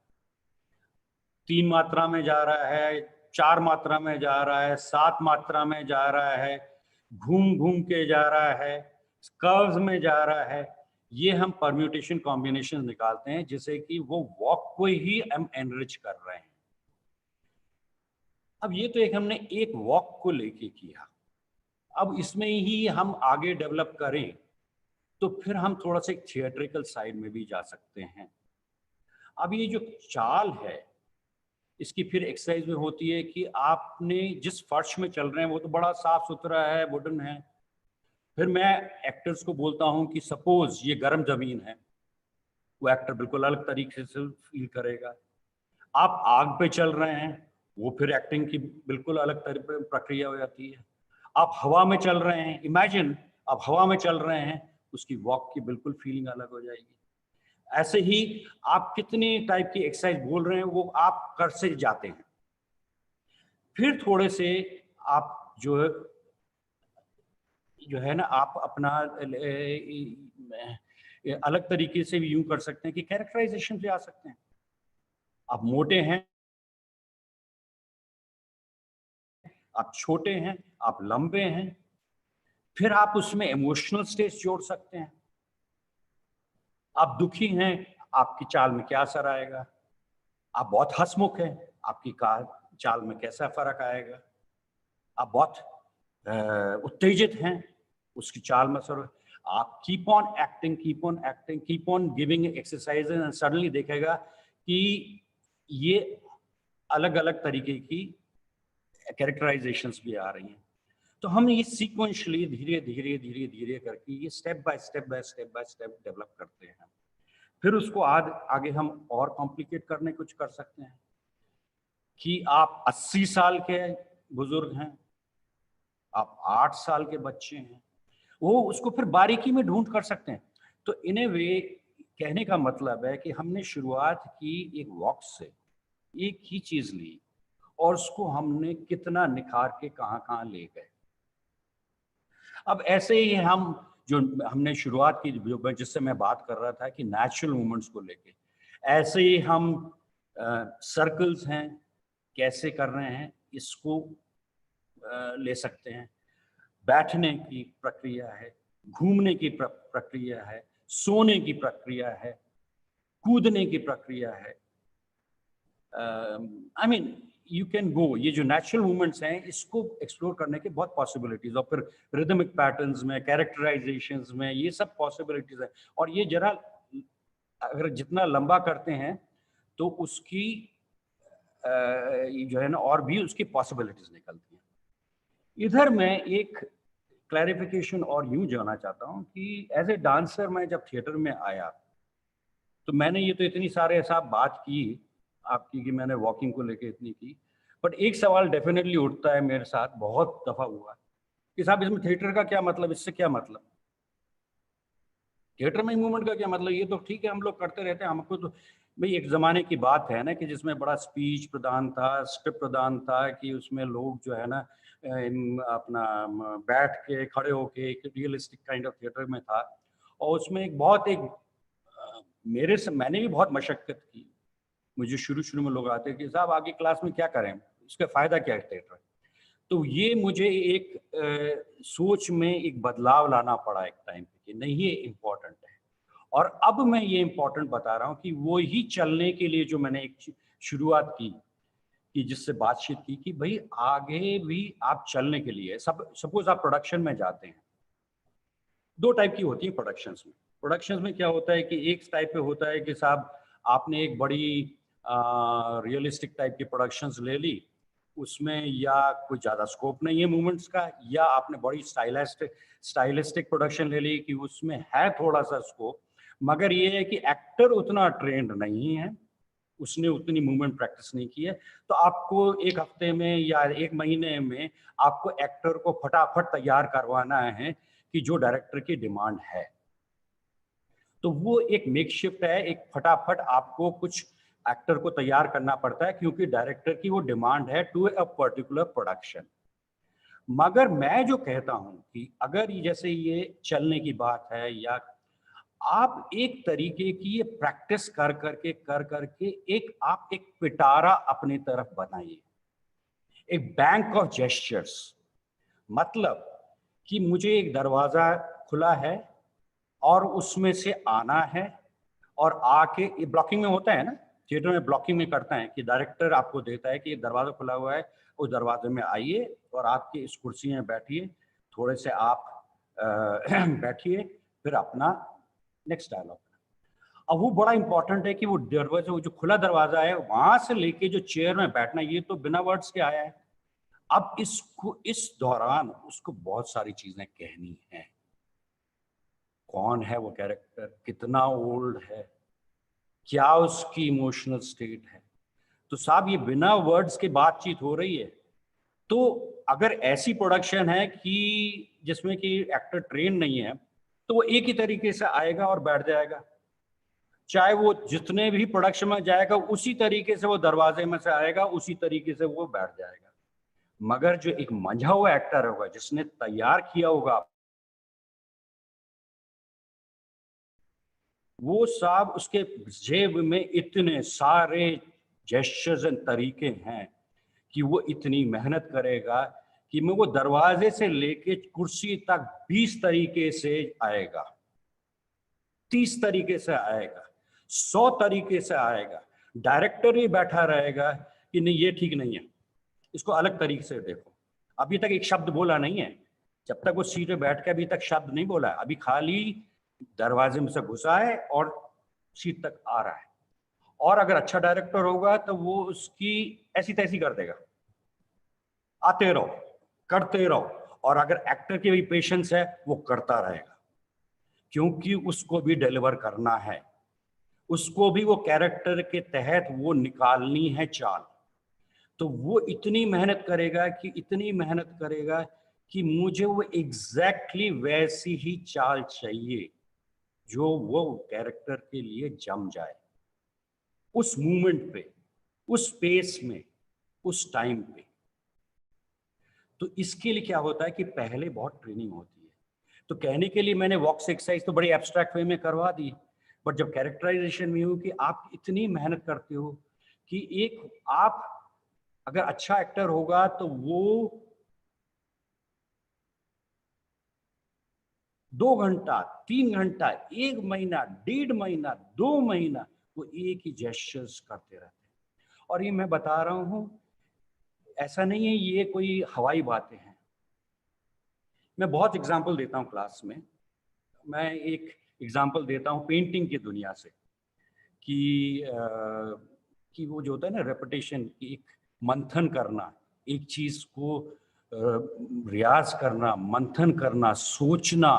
3 मात्रा में जा रहा है, 4 मात्रा में जा रहा है, 7 मात्रा में जा रहा है, घूम घूम के जा रहा है, कर्व्स में जा रहा है। ये हम परम्यूटेशन कॉम्बिनेशन निकालते हैं, जिससे कि वो वॉक को ही हम एनरिच कर रहे हैं। अब ये तो एक हमने एक वॉक को लेके किया, अब इसमें ही हम आगे डेवलप करें तो फिर हम थोड़ा सा एक थिएट्रिकल साइड में भी जा सकते हैं। अब ये जो चाल है, इसकी फिर एक्सरसाइज में होती है कि आपने जिस फर्श में चल रहे हैं वो तो बड़ा साफ सुथरा है, वुडन है। फिर मैं एक्टर्स को बोलता हूँ कि सपोज ये गर्म जमीन है, वो एक्टर बिल्कुल अलग तरीके से फील करेगा। आप आग पे चल रहे हैं, वो फिर एक्टिंग की बिल्कुल अलग प्रक्रिया हो जाती है। आप हवा में चल रहे हैं, इमेजिन आप हवा में चल रहे हैं, उसकी वॉक की बिल्कुल फीलिंग अलग हो जाएगी। ऐसे ही आप कितने टाइप की एक्सरसाइज बोल रहे हैं वो आप कर से जाते हैं। फिर थोड़े से आप जो है ना, आप अपना अलग तरीके से भी यूं कर सकते हैं कि कैरेक्टराइजेशन से आ सकते हैं। आप मोटे हैं, आप छोटे हैं, आप लंबे हैं। फिर आप उसमें इमोशनल स्टेज जोड़ सकते हैं। आप दुखी हैं, आपकी चाल में क्या असर आएगा। आप बहुत हंसमुख हैं, आपकी चाल में कैसा फर्क आएगा। आप बहुत उत्तेजित हैं, उसकी चाल में असर। आप keep on acting, keep on acting, keep on giving exercise, and suddenly देखेगा कि ये अलग अलग तरीके की कैरेक्टराइजेशंस भी आ रही हैं। तो हम ये सीक्वेंशली धीरे धीरे धीरे धीरे करके ये स्टेप बाय स्टेप डेवलप करते हैं। फिर उसको आगे हम और कॉम्प्लिकेट करने कुछ कर सकते हैं कि आप 80 साल के बुजुर्ग हैं, आप 8 साल के बच्चे हैं, वो उसको फिर बारीकी में ढूंढ कर सकते हैं। तो इन ए वे कहने का मतलब है कि हमने शुरुआत की एक वॉक से, एक ही चीज ली और उसको हमने कितना निखार के कहाँ ले गए। अब ऐसे ही हम जो हमने शुरुआत की, जिससे मैं बात कर रहा था कि नेचुरल मूवमेंट्स को लेके, ऐसे ही हम सर्कल्स हैं, कैसे कर रहे हैं इसको ले सकते हैं। बैठने की प्रक्रिया है, घूमने की प्रक्रिया है, सोने की प्रक्रिया है, कूदने की प्रक्रिया है। I mean you can go, ये जो नेचुरल मूवमेंट्स हैं इसको एक्सप्लोर करने के बहुत पॉसिबिलिटीज, और फिर रिदमिक पैटर्न्स में, कैरेक्टराइजेशंस में, ये सब पॉसिबिलिटीज है। और ये जरा अगर जितना लंबा करते हैं तो उसकी जो है ना और भी उसकी पॉसिबिलिटीज निकलती हैं। इधर मैं एक क्लैरिफिकेशन और यूं जानना चाहता हूं कि एज ए डांसर मैं जब थिएटर में आया तो मैंने ये तो इतनी सारे ऐसा बात की आपकी कि मैंने वॉकिंग को लेके इतनी की, बट एक सवाल डेफिनेटली उठता है, मेरे साथ बहुत दफा हुआ कि साहब इसमें थिएटर का क्या मतलब, इससे क्या मतलब, थिएटर में मूवमेंट का क्या मतलब। ये तो ठीक है हम लोग करते रहते हैं, हमको तो भाई एक ज़माने की बात है ना कि जिसमें बड़ा स्पीच प्रदान था, स्क्रिप्ट प्रदान था, कि उसमें लोग जो है ना अपना बैठ के खड़े होके एक रियलिस्टिक काइंड ऑफ थिएटर में था। और उसमें एक बहुत एक मेरे से मैंने भी बहुत मशक्क़त की। मुझे शुरू शुरू में लोग आते कि साहब आगे क्लास में क्या करें, इसका फ़ायदा क्या है थिएटर। तो ये मुझे एक सोच में एक बदलाव लाना पड़ा एक टाइम पे कि नहीं ये इम्पोर्टेंट है। और अब मैं ये इम्पोर्टेंट बता रहा हूँ कि वो ही चलने के लिए जो मैंने एक शुरुआत की कि जिससे बातचीत की कि भाई आगे भी आप चलने के लिए सपोज आप प्रोडक्शन में जाते हैं, दो टाइप की होती है प्रोडक्शंस में। प्रोडक्शंस में क्या होता है कि एक टाइप पे होता है कि साहब आपने एक बड़ी रियलिस्टिक टाइप की प्रोडक्शंस ले ली, उसमें या कोई ज़्यादा स्कोप नहीं है मूवमेंट्स का, या आपने बड़ी स्टाइलिस्टिक प्रोडक्शन ले ली कि उसमें है थोड़ा सा स्कोप, मगर ये है कि एक्टर उतना ट्रेंड नहीं है, उसने उतनी मूवमेंट प्रैक्टिस नहीं की है, तो आपको एक हफ्ते में या एक महीने में आपको एक्टर को फटाफट तैयार करवाना है कि जो डायरेक्टर की डिमांड है। तो वो एक मेकशिफ्ट है, एक फटाफट आपको कुछ एक्टर को तैयार करना पड़ता है क्योंकि डायरेक्टर की वो डिमांड है टू अ पर्टिकुलर प्रोडक्शन। मगर मैं जो कहता हूं कि अगर जैसे ये चलने की बात है, या आप एक तरीके की ये प्रैक्टिस कर करके आप एक पिटारा अपनी तरफ बनाइए, एक बैंक ऑफ जेस्चर्स। मतलब कि मुझे एक दरवाजा खुला है और उसमें से आना है, और आके ये ब्लॉकिंग में होता है ना, थिएटर में ब्लॉकिंग में करता है कि डायरेक्टर आपको देता है कि ये दरवाजा खुला हुआ है, उस दरवाजे में आइए और आपके इस कुर्सी में बैठिए, थोड़े से आप बैठिए, फिर अपना नेक्स्ट डायलॉग। अब वो बड़ा इंपॉर्टेंट है कि वो दरवाजा, वो जो खुला दरवाजा है, वहां से लेके जो चेयर में बैठना, ये तो बिना वर्ड्स के आया है। अब इसको इस दौरान उसको बहुत सारी चीजें कहनी है। कौन है वो कैरेक्टर, कितना ओल्ड है, क्या उसकी इमोशनल स्टेट है। तो साहब ये बिना वर्ड्स के बातचीत हो रही है। तो अगर ऐसी प्रोडक्शन है कि जिसमें कि एक्टर ट्रेन नहीं है, तो वो एक ही तरीके से आएगा और बैठ जाएगा, चाहे वो जितने भी प्रोडक्शन में जाएगा उसी तरीके से वो दरवाजे में से आएगा, उसी तरीके से वो बैठ जाएगा। मगर जो एक मंझा हुआ एक्टर होगा, जिसने तैयार किया होगा, वो साहब उसके जेब में इतने सारे जेस्चर्स एंड तरीके हैं कि वो इतनी मेहनत करेगा कि मैं वो दरवाजे से लेके कुर्सी तक 20 तरीके से आएगा, 30 तरीके से आएगा, 100 तरीके से आएगा। डायरेक्टर ही बैठा रहेगा कि नहीं ये ठीक नहीं है, इसको अलग तरीके से देखो। अभी तक एक शब्द बोला नहीं है, जब तक वो सीट पे बैठ के अभी तक शब्द नहीं बोला है, अभी खाली दरवाजे में से घुसा है और सीट तक आ रहा है। और अगर अच्छा डायरेक्टर होगा तो वो उसकी ऐसी तैसी कर देगा, आते रहो, करते रहो। और अगर एक्टर की भी पेशेंस है, वो करता रहेगा, क्योंकि उसको भी डिलीवर करना है, उसको भी वो कैरेक्टर के तहत वो निकालनी है चाल। तो वो इतनी मेहनत करेगा कि इतनी मेहनत करेगा कि मुझे वो एग्जैक्टली वैसी ही चाल चाहिए जो वो कैरेक्टर के लिए जम जाए, उस मूवमेंट पे, उस स्पेस में, उस टाइम पे। तो इसके लिए क्या होता है कि पहले बहुत ट्रेनिंग होती है। तो कहने के लिए मैंने वॉक्स एक्सरसाइज तो बड़ी एब्स्ट्रैक्ट वे में करवा दी, बट जब कैरेक्टराइजेशन में हो कि आप इतनी मेहनत करते हो कि एक आप अगर अच्छा एक्टर होगा तो वो 2 घंटा, 3 घंटा, 1 महीना, 1.5 महीना, 2 महीना वो एक ही जेस्चर्स करते रहते हैं। और ये मैं बता रहा हूं, ऐसा नहीं है ये कोई हवाई बातें हैं। मैं बहुत एग्जाम्पल देता हूँ क्लास में। मैं एक एग्जाम्पल देता हूँ पेंटिंग की दुनिया से कि वो जो होता है ना रेपिटेशन, एक मंथन करना, एक चीज को रियाज करना, मंथन करना, सोचना,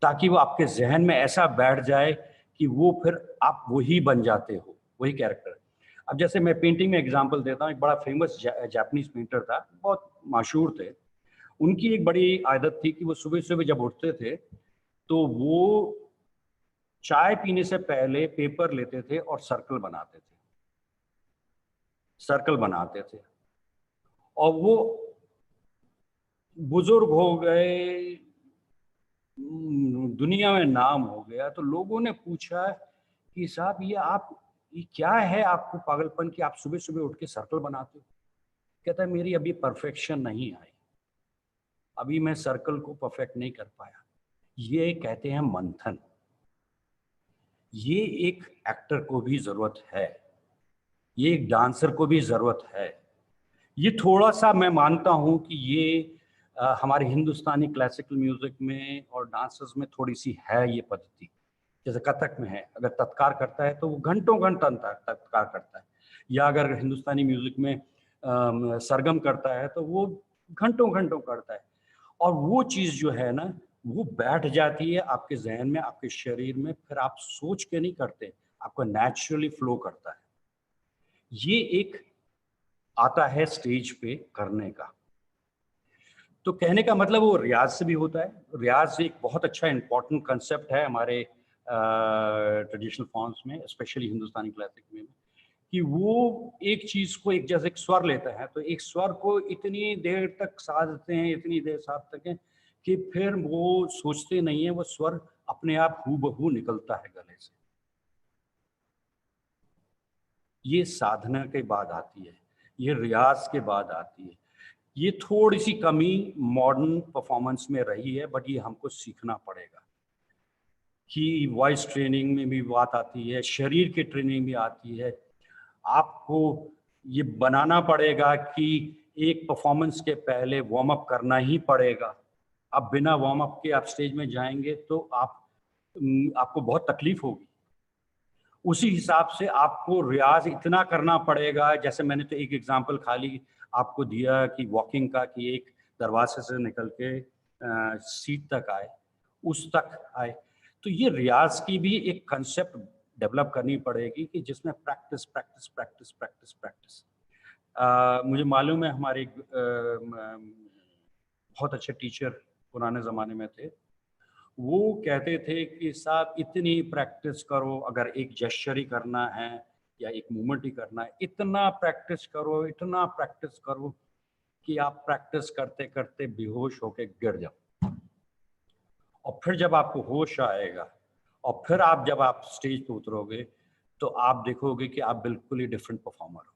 ताकि वो आपके जहन में ऐसा बैठ जाए कि वो फिर आप वही बन जाते हो, वही कैरेक्टर। अब जैसे मैं पेंटिंग में एग्जांपल देता हूँ, एक बड़ा फेमस जापानीज पेंटर था, बहुत मशहूर थे। उनकी एक बड़ी आदत थी कि वो सुबह सुबह जब उठते थे तो वो चाय पीने से पहले पेपर लेते थे और सर्कल बनाते थे, सर्कल बनाते थे। और वो बुजुर्ग हो गए, दुनिया में नाम हो गया, तो लोगों ने पूछा कि साहब ये क्या है आपको पागलपन कि आप सुबह सुबह उठ के सर्कल बनाते हो? कहता है मेरी अभी परफेक्शन नहीं आई, अभी मैं सर्कल को परफेक्ट नहीं कर पाया। ये कहते हैं मंथन। ये एक एक्टर को भी जरूरत है, ये एक डांसर को भी जरूरत है। ये थोड़ा सा मैं मानता हूँ कि ये हमारे हिंदुस्तानी क्लासिकल म्यूजिक में और डांसर्स में थोड़ी सी है ये पद्धति। जैसे कथक में है, अगर तत्कार करता है तो वो घंटों घंटा तत्कार करता है, या अगर हिंदुस्तानी म्यूजिक में सरगम करता है तो वो घंटों घंटों करता है। और वो चीज़ जो है ना, वो बैठ जाती है आपके जहन में, आपके शरीर में, फिर आप सोच के नहीं करते, आपको नेचुरली फ्लो करता है। ये एक आता है स्टेज पे करने का। तो कहने का मतलब वो रियाज से भी होता है। रियाज एक बहुत अच्छा इंपॉर्टेंट कंसेप्ट है हमारे ट्रेडिशनल फॉर्म्स में, स्पेशली हिंदुस्तानी क्लासिक में, कि वो एक चीज को, एक जैसे एक स्वर लेता है तो एक स्वर को इतनी देर तक साधते हैं, इतनी देर साधते हैं कि फिर वो सोचते नहीं है, वो स्वर अपने आप हूबहू निकलता है गले से। ये साधना के बाद आती है, ये रियाज के बाद आती है। ये थोड़ी सी कमी मॉडर्न परफॉर्मेंस में रही है, बट ये हमको सीखना पड़ेगा कि वॉइस ट्रेनिंग में भी बात आती है, शरीर की ट्रेनिंग भी आती है। आपको ये बनाना पड़ेगा कि एक परफॉर्मेंस के पहले वार्म अप करना ही पड़ेगा। अब बिना वार्म अप के आप स्टेज में जाएंगे तो आपको बहुत तकलीफ होगी। उसी हिसाब से आपको रियाज इतना करना पड़ेगा। जैसे मैंने तो एक एग्जांपल खाली आपको दिया कि वॉकिंग का, कि एक दरवाजे से निकल के सीट तक आए, उस तक आए। तो ये रियाज की भी एक कंसेप्ट डेवलप करनी पड़ेगी कि जिसमें practice practice practice practice practice. मुझे मालूम है हमारे एक बहुत अच्छे टीचर पुराने ज़माने में थे, वो कहते थे कि साहब इतनी प्रैक्टिस करो, अगर एक जेस्चर ही करना है या एक मूवमेंट ही करना है, इतना प्रैक्टिस करो, इतना प्रैक्टिस करो कि आप प्रैक्टिस करते करते बेहोश होके गिर जाओ। और फिर जब आपको होश आएगा और फिर जब आप स्टेज पे उतरोगे तो आप देखोगे कि आप बिल्कुल ही डिफरेंट परफॉर्मर हो।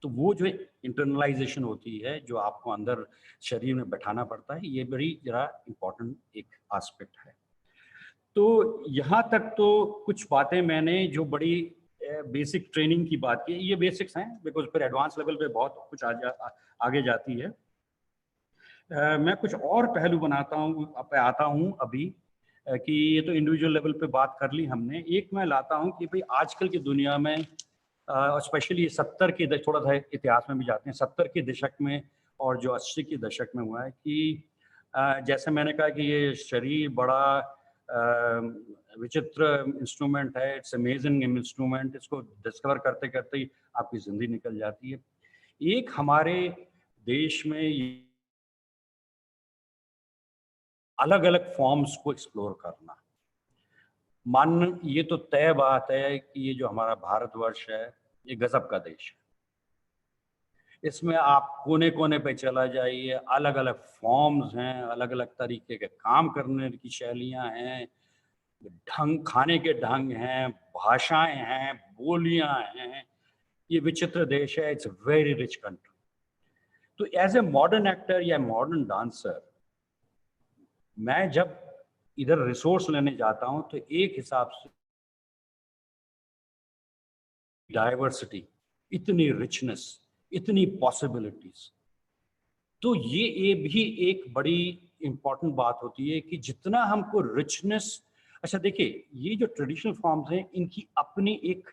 तो वो जो इंटरनलाइजेशन होती है, जो आपको अंदर शरीर में बैठाना पड़ता है, ये बड़ी जरा इम्पोर्टेंट एक एस्पेक्ट है। तो यहाँ तक तो कुछ बातें मैंने जो बड़ी बेसिक ट्रेनिंग की बात की, ये बेसिक्स हैं, बिकॉज फिर एडवांस लेवल पे बहुत कुछ आगे जाती है। मैं कुछ और पहलू आता हूँ अभी, कि ये तो इंडिविजुअल लेवल पे बात कर ली हमने। एक मैं लाता हूँ कि भाई आजकल की दुनिया में, स्पेशली 70 के थोड़ा सा इतिहास में भी जाते हैं, 70 के दशक में और जो 80 के दशक में हुआ है कि जैसे मैंने कहा कि ये शरीर बड़ा विचित्र इंस्ट्रूमेंट है, इट्स अमेजिंग इंस्ट्रूमेंट। इसको डिस्कवर करते करते ही आपकी जिंदगी निकल जाती है। एक हमारे देश में अलग अलग फॉर्म्स को एक्सप्लोर करना, ये तो तय बात है कि ये जो हमारा भारतवर्ष है, ये गजब का देश है। इसमें आप कोने कोने पे चला जाइए, अलग अलग फॉर्म्स हैं, अलग अलग तरीके के काम करने की शैलियां हैं, ढंग, खाने के ढंग हैं, भाषाएं हैं, बोलियां हैं। ये विचित्र देश है, इट्स वेरी रिच कंट्री। तो एज ए मॉडर्न एक्टर या मॉडर्न डांसर, मैं जब इधर रिसोर्स लेने जाता हूं तो एक हिसाब से डाइवर्सिटी, इतनी रिचनेस, इतनी पॉसिबिलिटीज, तो ये भी एक बड़ी इंपॉर्टेंट बात होती है कि जितना हमको रिचनेस। अच्छा देखिए, ये जो ट्रेडिशनल फॉर्म्स हैं, इनकी अपनी एक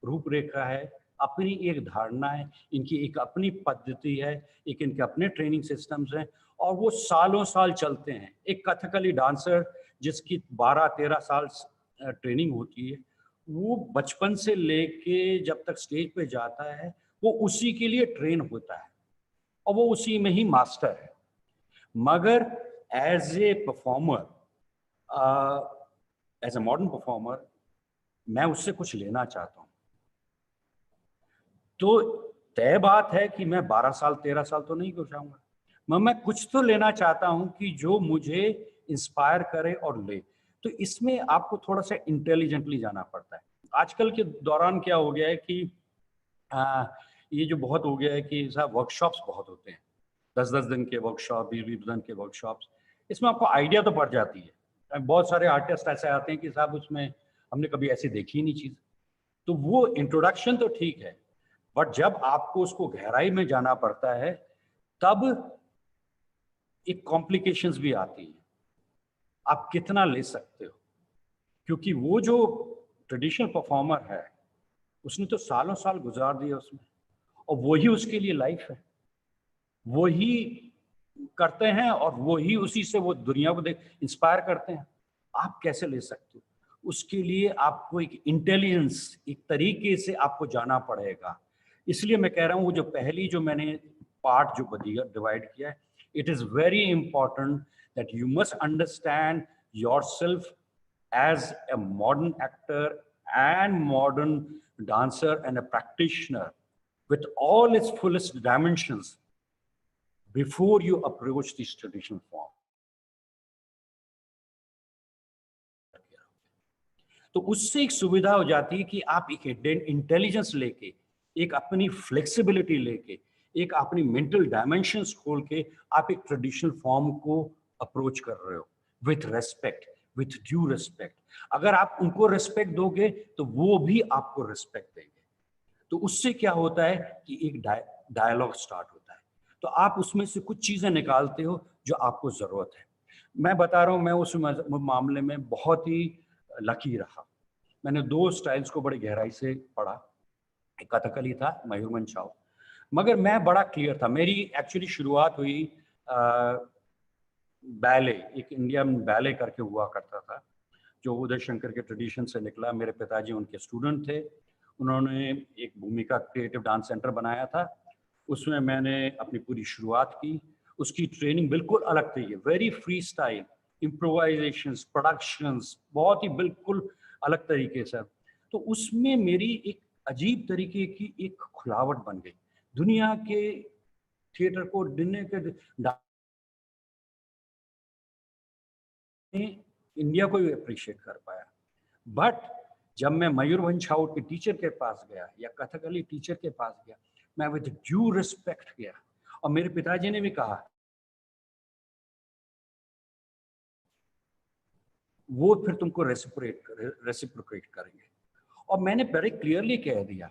रूपरेखा है, अपनी एक धारणा है, इनकी एक अपनी पद्धति है, एक इनके अपने ट्रेनिंग सिस्टम्स हैं, और वो सालों साल चलते हैं। एक कथकली डांसर जिसकी 12-13 साल ट्रेनिंग होती है, वो बचपन से लेके जब तक स्टेज पे जाता है, वो उसी के लिए ट्रेन होता है और वो उसी में ही मास्टर है। मगर as a performer, as a modern performer, मैं उससे कुछ लेना चाहता हूँ। तो तय बात है कि मैं 12 साल 13 साल तो नहीं घुसाऊंगा, मैं कुछ तो लेना चाहता हूँ कि जो मुझे इंस्पायर करे और ले। तो इसमें आपको थोड़ा सा इंटेलिजेंटली जाना पड़ता है। आजकल के दौरान क्या हो गया है कि ये जो बहुत हो गया है कि साहब वर्कशॉप्स बहुत होते हैं, 10-10 दिन के वर्कशॉप, 20-20 दिन के वर्कशॉप्स, इसमें आपको आइडिया तो पड़ जाती है। बहुत सारे आर्टिस्ट ऐसे आते हैं कि साहब उसमें हमने कभी ऐसी देखी ही नहीं चीज़। तो वो इंट्रोडक्शन तो ठीक है, बट जब आपको उसको गहराई में जाना पड़ता है तब एक कॉम्प्लिकेशंस भी आती हैं। आप कितना ले सकते हो, क्योंकि वो जो ट्रेडिशनल परफॉर्मर है उसने तो सालों साल गुजार दिए उसमें, और वही उसके लिए लाइफ है, वही करते हैं और वही उसी से वो दुनिया को देख इंस्पायर करते हैं। आप कैसे ले सकते हो? उसके लिए आपको एक इंटेलिजेंस, एक तरीके से आपको जाना पड़ेगा। इसलिए मैं कह रहा हूँ वो जो पहली जो मैंने पार्ट जो डिवाइड किया है, it is very important that you must understand yourself as a modern actor and modern dancer and a practitioner with all its fullest dimensions before you approach this traditional form. तो उससे एक सुविधा हो जाती है कि आप एक इंटेलिजेंस लेके, एक अपनी फ्लेक्सिबिलिटी लेके, एक अपनी मेंटल डायमेंशंस खोल के आप एक ट्रेडिशनल फॉर्म को अप्रोच कर रहे हो with respect, with due respect. अगर आप उनको रेस्पेक्ट दोगे तो वो भी आपको रेस्पेक्ट देंगे। तो उससे क्या होता है कि एक डायलॉग स्टार्ट होता है, तो आप उसमें से कुछ चीजें निकालते हो जो आपको जरूरत है। मैं बता रहा हूँ, मैं उस मामले में बहुत ही लकी रहा। मैंने 2 स्टाइल्स को बड़ी गहराई से पढ़ा, एक कथकली था, मयूरभंज छाऊ, मगर मैं बड़ा क्लियर था। मेरी एक्चुअली शुरुआत हुई बैले, एक इंडियन बैले करके हुआ करता था जो उदय शंकर के ट्रेडिशन से निकला। मेरे पिताजी उनके स्टूडेंट थे, उन्होंने एक भूमिका क्रिएटिव डांस सेंटर बनाया था, उसमें मैंने अपनी पूरी शुरुआत की। उसकी ट्रेनिंग बिल्कुल अलग थी, वेरी फ्री स्टाइल, इम्प्रोवाइजेशंस, प्रोडक्शंस, बहुत ही बिल्कुल अलग तरीके से। तो उसमें मेरी एक अजीब तरीके की एक खुलावट बन गई। दुनिया के थिएटर को दुनिया के इंडिया को भी अप्रिशिएट कर पाया। बट जब मैं मयूरभंज छाऊ के टीचर के पास गया या कथकली टीचर के पास गया, मैं विद ड्यू रिस्पेक्ट गया, और मेरे पिताजी ने भी कहा वो फिर तुमको रेसिप्रोकेट करेंगे। और मैंने वेरी क्लियरली कह दिया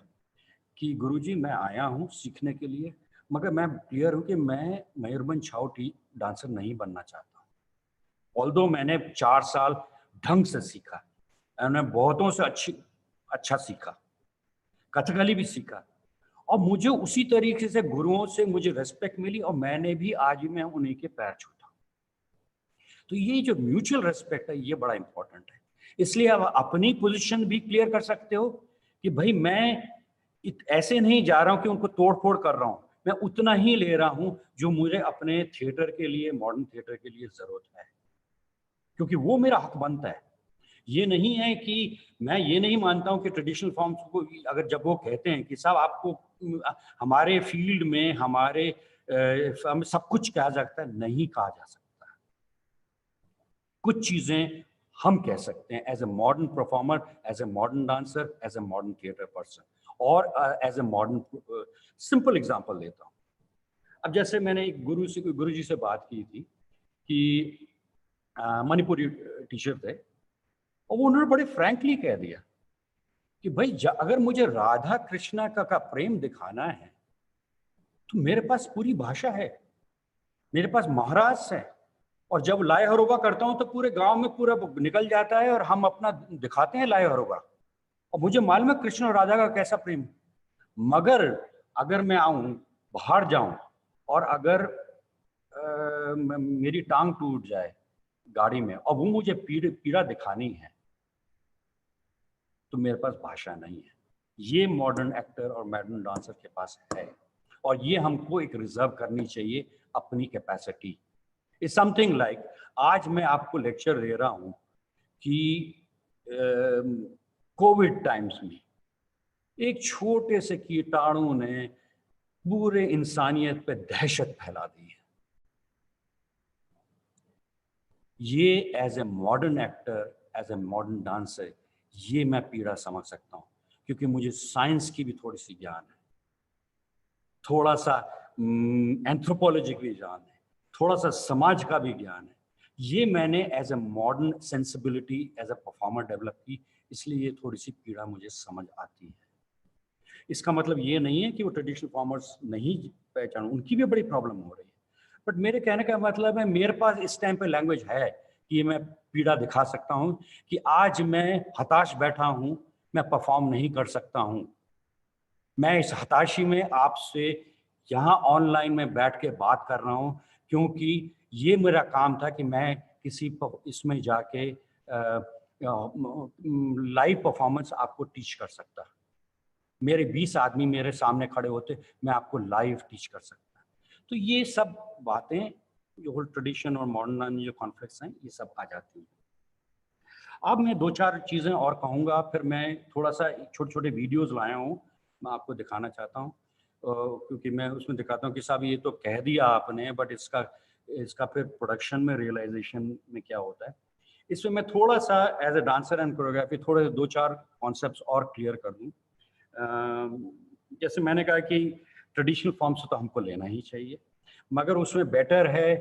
कि गुरुजी मैं आया हूँ सीखने के लिए, मगर मैं क्लियर हूँ कि मैं मयूरभंज छाऊ डांसर नहीं बनना चाहता। ऑल्दो मैंने 4 साल ढंग से सीखा, मैंने बहुतों से अच्छा सीखा, कथकली भी सीखा, और मुझे उसी तरीके से गुरुओं से मुझे रेस्पेक्ट मिली, और मैंने भी आज मैं उन्हीं के पैर छूता। तो ये जो म्यूचुअल रेस्पेक्ट है ये बड़ा इंपॉर्टेंट है। इसलिए आप अपनी पोजीशन भी क्लियर कर सकते हो कि भाई मैं ऐसे नहीं जा रहा हूं कि उनको तोड़ फोड़ कर रहा हूं, मैं उतना ही ले रहा हूं जो मुझे अपने थिएटर के लिए, मॉडर्न थिएटर के लिए जरूरत है, क्योंकि वो मेरा हक बनता है। ये नहीं है कि मैं ये नहीं मानता हूं कि ट्रेडिशनल फॉर्म्स को अगर जब वो कहते हैं कि साहब आपको हमारे फील्ड में हमारे सब कुछ कहा जाता है, नहीं कहा जा सकता। कुछ चीजें हम कह सकते हैं as a modern performer, as a modern dancer, as a modern theatre person, और as a modern. Simple example देता हूँ। अब जैसे मैंने एक गुरु जी से बात की थी कि मणिपुरी टीचर थे, और वो उन्होंने बड़े फ्रैंकली कह दिया कि भाई अगर मुझे राधा कृष्णा का प्रेम दिखाना है तो मेरे पास पूरी भाषा है, मेरे पास महाराज है, और जब लाए हरोबा करता हूं तो पूरे गांव में पूरा निकल जाता है और हम अपना दिखाते हैं लाए हरोबा, और मुझे मालूम है कृष्ण और राधा का कैसा प्रेम। मगर अगर मैं आऊं, बाहर जाऊं, और अगर मेरी टांग टूट जाए गाड़ी में और वो मुझे पीड़ा दिखानी है, तो मेरे पास भाषा नहीं है। ये मॉडर्न एक्टर और मॉडर्न डांसर के पास है, और ये हमको एक रिजर्व करनी चाहिए अपनी कैपेसिटी। इज समथिंग लाइक आज मैं आपको लेक्चर दे रहा हूं कि कोविड टाइम्स में एक छोटे से कीटाणु ने पूरे इंसानियत पे दहशत फैला दी है। ये as a modern actor, as a modern dancer, ये मैं पीड़ा समझ सकता हूं, क्योंकि मुझे साइंस की भी थोड़ी सी ज्ञान है, थोड़ा सा एंथ्रोपोलॉजी का भी ज्ञान है, थोड़ा सा समाज का भी ज्ञान है। ये मैंने as a modern sensibility as a performer develop की, इसलिए ये थोड़ी सी पीड़ा मुझे समझ आती है। इसका मतलब ये नहीं है कि वो ट्रेडिशनल फार्मर्स नहीं पहचान, उनकी भी बड़ी प्रॉब्लम हो रही है। बट मेरे कहने का मतलब है मेरे पास इस टाइम पे लैंग्वेज है कि मैं पीड़ा दिखा सकता हूँ कि आज मैं हताश बैठा हूँ, मैं परफॉर्म नहीं कर सकता हूँ। मैं इस हताशी में आपसे यहाँ ऑनलाइन में बैठ के बात कर रहा हूँ, क्योंकि ये मेरा काम था कि मैं किसी इसमें जाके लाइव परफॉर्मेंस आपको टीच कर सकता। मेरे 20 आदमी मेरे सामने खड़े होते, मैं आपको लाइव टीच कर सकता। तो ये सब बातें जो होल ट्रेडिशन और मॉडर्न जो कॉन्फ्लिक्ट्स हैं, ये सब आ जाती हैं। अब मैं 2-4 चीज़ें और कहूँगा, फिर मैं थोड़ा सा छोटे-छोटे वीडियोज़ लाया हूँ, मैं आपको दिखाना चाहता हूँ। क्योंकि मैं उसमें दिखाता हूँ कि साहब ये तो कह दिया आपने, बट इसका फिर प्रोडक्शन में रियलाइजेशन में क्या होता है। इसमें मैं थोड़ा सा as a dancer and choreography थोड़े 2-4 कॉन्सेप्ट्स और क्लियर कर दूँ। जैसे मैंने कहा कि ट्रेडिशनल फॉर्म से तो हमको लेना ही चाहिए, मगर उसमें बेटर है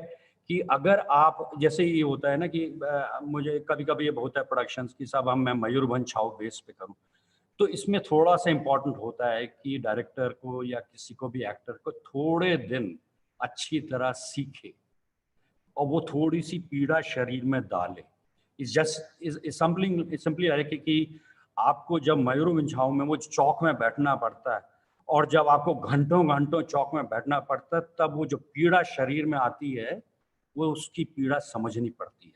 कि अगर आप, जैसे ये होता है ना कि मुझे कभी-कभी ये होता है प्रोडक्शंस की साहब मैं मयूरभंज छाऊ बेस पे करूँ, तो इसमें थोड़ा सा इम्पोर्टेंट होता है कि डायरेक्टर को या किसी को भी एक्टर को थोड़े दिन अच्छी तरह सीखे और वो थोड़ी सी पीड़ा शरीर में डाले। इस जस्ट इज सिंपली है कि आपको जब मयूरभंज छाऊ में वो चौक में बैठना पड़ता है और जब आपको घंटों घंटों चौक में बैठना पड़ता है, तब वो जो पीड़ा शरीर में आती है, वो उसकी पीड़ा समझनी पड़ती है।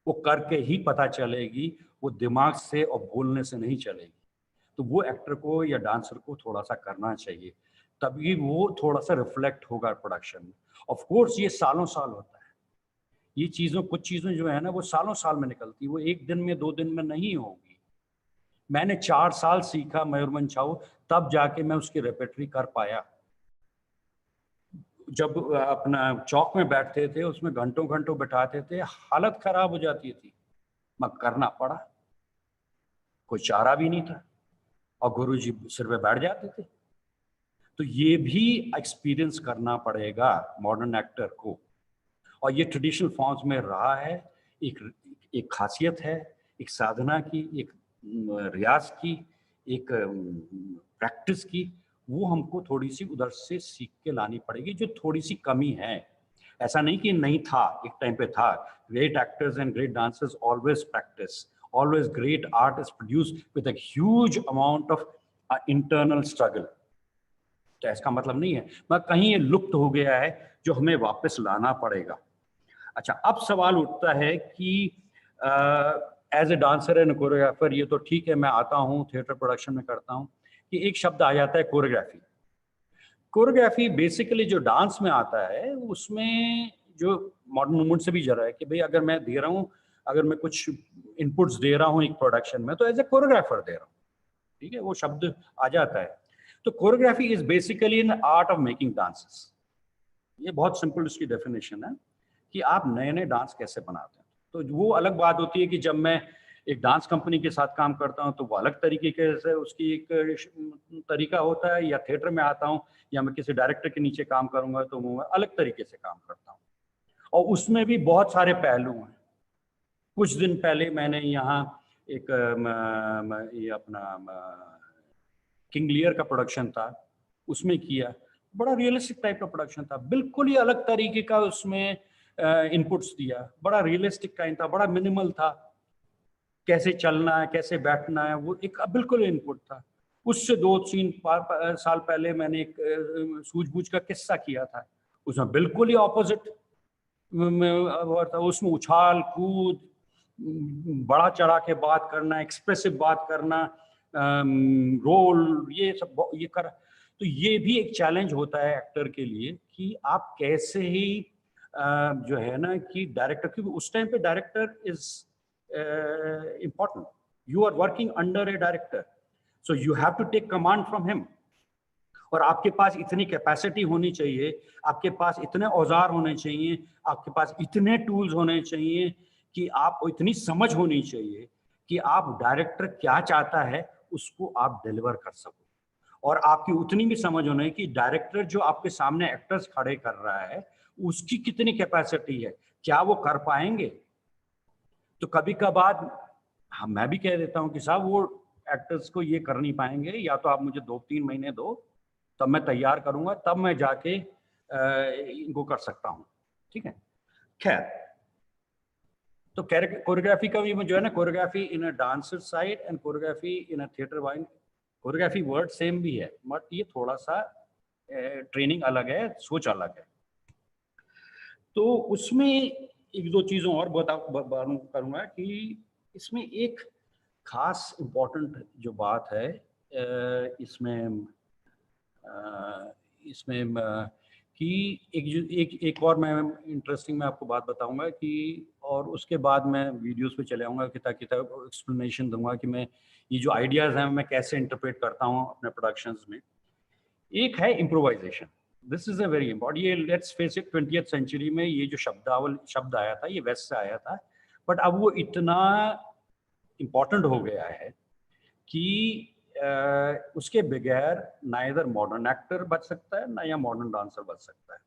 वो करके ही पता चलेगी, वो दिमाग से और बोलने से नहीं चलेगी। तो वो एक्टर को या डांसर को थोड़ा सा करना चाहिए, तभी वो थोड़ा सा रिफ्लेक्ट होगा प्रोडक्शन में। ऑफ कोर्स ये सालों साल होता है, ये चीज़ों कुछ चीज़ें जो है ना वो सालों साल में निकलती है, वो एक दिन में 2 दिन में नहीं होगी। मैंने 4 साल सीखा मयूरभंज छाऊ, तब जाके मैं उसकी रेपेटरी कर पाया। जब अपना चौक में बैठते थे, उसमें घंटों घंटों बैठाते थे, हालत खराब हो जाती थी, मगर करना पड़ा, कोई चारा भी नहीं था और गुरुजी सिर पे बैठ जाते थे। तो ये भी एक्सपीरियंस करना पड़ेगा मॉडर्न एक्टर को, और ये ट्रेडिशनल फॉर्म्स में रहा है। एक खासियत है, एक साधना की, एक रियाज की, एक प्रैक्टिस की, वो हमको थोड़ी सी उधर से सीख के लानी पड़ेगी, जो थोड़ी सी कमी है। ऐसा नहीं कि नहीं था, एक टाइम पे था। Great actors and great dancers always practice, always great art is produced with a huge amount of internal struggle. तो इसका मतलब नहीं है मगर कहीं ये लुप्त हो गया है, जो हमें वापस लाना पड़ेगा। अच्छा, अब सवाल उठता है कि as a dancer and choreographer ये तो ठीक है, मैं आता हूँ थिएटर प्रोडक्शन में करता हूँ, कि एक शब्द आ जाता है कोरियोग्राफी। कोरियोग्राफी बेसिकली जो डांस में आता है, उसमें जो मॉडर्न मूवमेंट से भी जरा है कि भाई अगर मैं दे रहा हूँ, अगर मैं कुछ इनपुट्स दे रहा हूँ एक प्रोडक्शन में, तो एज ए कोरियोग्राफर दे रहा हूँ, ठीक है, वो शब्द आ जाता है। तो choreography is basically an art of making dances. ये बहुत सिंपल उसकी डेफिनेशन है कि आप नए नए डांस कैसे बनाते हैं। तो वो अलग बात होती है कि जब मैं एक डांस कंपनी के साथ काम करता हूँ तो वो अलग तरीके से उसकी एक तरीका होता है, या थिएटर में आता हूँ या मैं किसी डायरेक्टर के नीचे काम करूंगा तो वो अलग तरीके से काम करता हूँ, और उसमें भी बहुत सारे पहलू हैं। कुछ दिन पहले मैंने यहाँ एक ये अपना किंग लियर का प्रोडक्शन था, उसमें किया। बड़ा रियलिस्टिक टाइप का प्रोडक्शन था, बिल्कुल ही अलग तरीके का उसमें इनपुट्स दिया, बड़ा रियलिस्टिक काइंड था, बड़ा मिनिमल था, कैसे चलना है, कैसे बैठना है, वो एक बिल्कुल इनपुट था। उससे 2-3 साल पहले मैंने एक सूझबूझ का किस्सा किया था, उसमें बिल्कुल ही ऑपोजिट था। उसमें उछाल कूद, बड़ा चढ़ा के बात करना, एक्सप्रेसिव बात करना, रोल, ये सब ये कर। तो ये भी एक चैलेंज होता है एक्टर के लिए कि आप कैसे ही जो है ना कि डायरेक्टर, क्योंकि उस टाइम पे director is important, you are working under a director, so you have to take command from him. और आपके पास इतनी कैपेसिटी होनी चाहिए, आपके पास इतने औजार होने चाहिए, आपके पास इतने टूल्स होने चाहिए कि आपको इतनी समझ होनी चाहिए कि आप डायरेक्टर क्या चाहता है उसको आप डिलीवर कर सको। और आपकी उतनी भी समझ होनी कि डायरेक्टर जो आपके सामने एक्टर्स खड़े कर रहा है उसकी कितनी कैपेसिटी है, क्या वो कर पाएंगे। तो कभी कभार मैं भी कह देता हूँ कि साहब वो एक्टर्स को ये कर नहीं पाएंगे, या तो आप मुझे 2-3 महीने दो, तब मैं तैयार करूंगा, तब मैं जाके इनको कर सकता हूँ। ठीक है, खैर। तो कोरियोग्राफी का भी जो है ना, choreography in a dancer side and choreography in a theatre wine, choreography word same भी है बट ये थोड़ा सा ट्रेनिंग अलग है, सोच अलग है। तो उसमें एक दो चीज़ों और करूँगा कि इसमें एक खास इम्पोर्टेंट जो बात है इसमें कि एक और मैं इंटरेस्टिंग मैं आपको बात बताऊंगा कि, और उसके बाद मैं वीडियोस पे चले आऊँगा कि ताकि एक्सप्लेनेशन दूंगा कि मैं ये जो आइडियाज़ हैं मैं कैसे इंटरप्रेट करता हूँ अपने प्रोडक्शंस में। एक है improvisation, this is a very important. ये let's face it 20th century में ये जो शब्द आया था ये वेस्ट से आया था, बट अब वो इतना इम्पोर्टेंट हो गया है कि उसके बगैर ना इधर मॉडर्न एक्टर बच सकता है ना या मॉडर्न डांसर बच सकता है।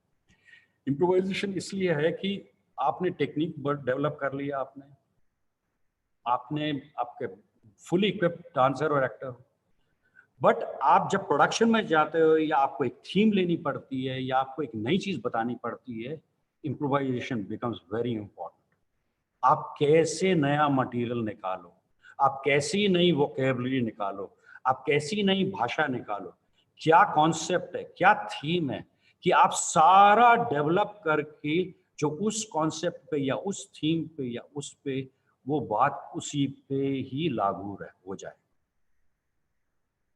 इम्प्रोवाइजेशन इसलिए है कि आपने टेक्निक डेवलप कर लिया, आपने आपके फुली इक्विप्ड डांसर और एक्टर हो, बट आप जब प्रोडक्शन में जाते हो या आपको एक थीम लेनी पड़ती है या आपको एक नई चीज बतानी पड़ती है, इम्प्रोवाइजेशन बिकम्स वेरी इंपॉर्टेंट। आप कैसे नया मटेरियल निकालो, आप कैसी नई वोकेबलरी निकालो, आप कैसी नई भाषा निकालो, क्या कॉन्सेप्ट है, क्या थीम है, कि आप सारा डेवलप करके जो उस कॉन्सेप्ट पे या उस थीम पे या उस पे वो बात उसी पे ही लागू हो जाए।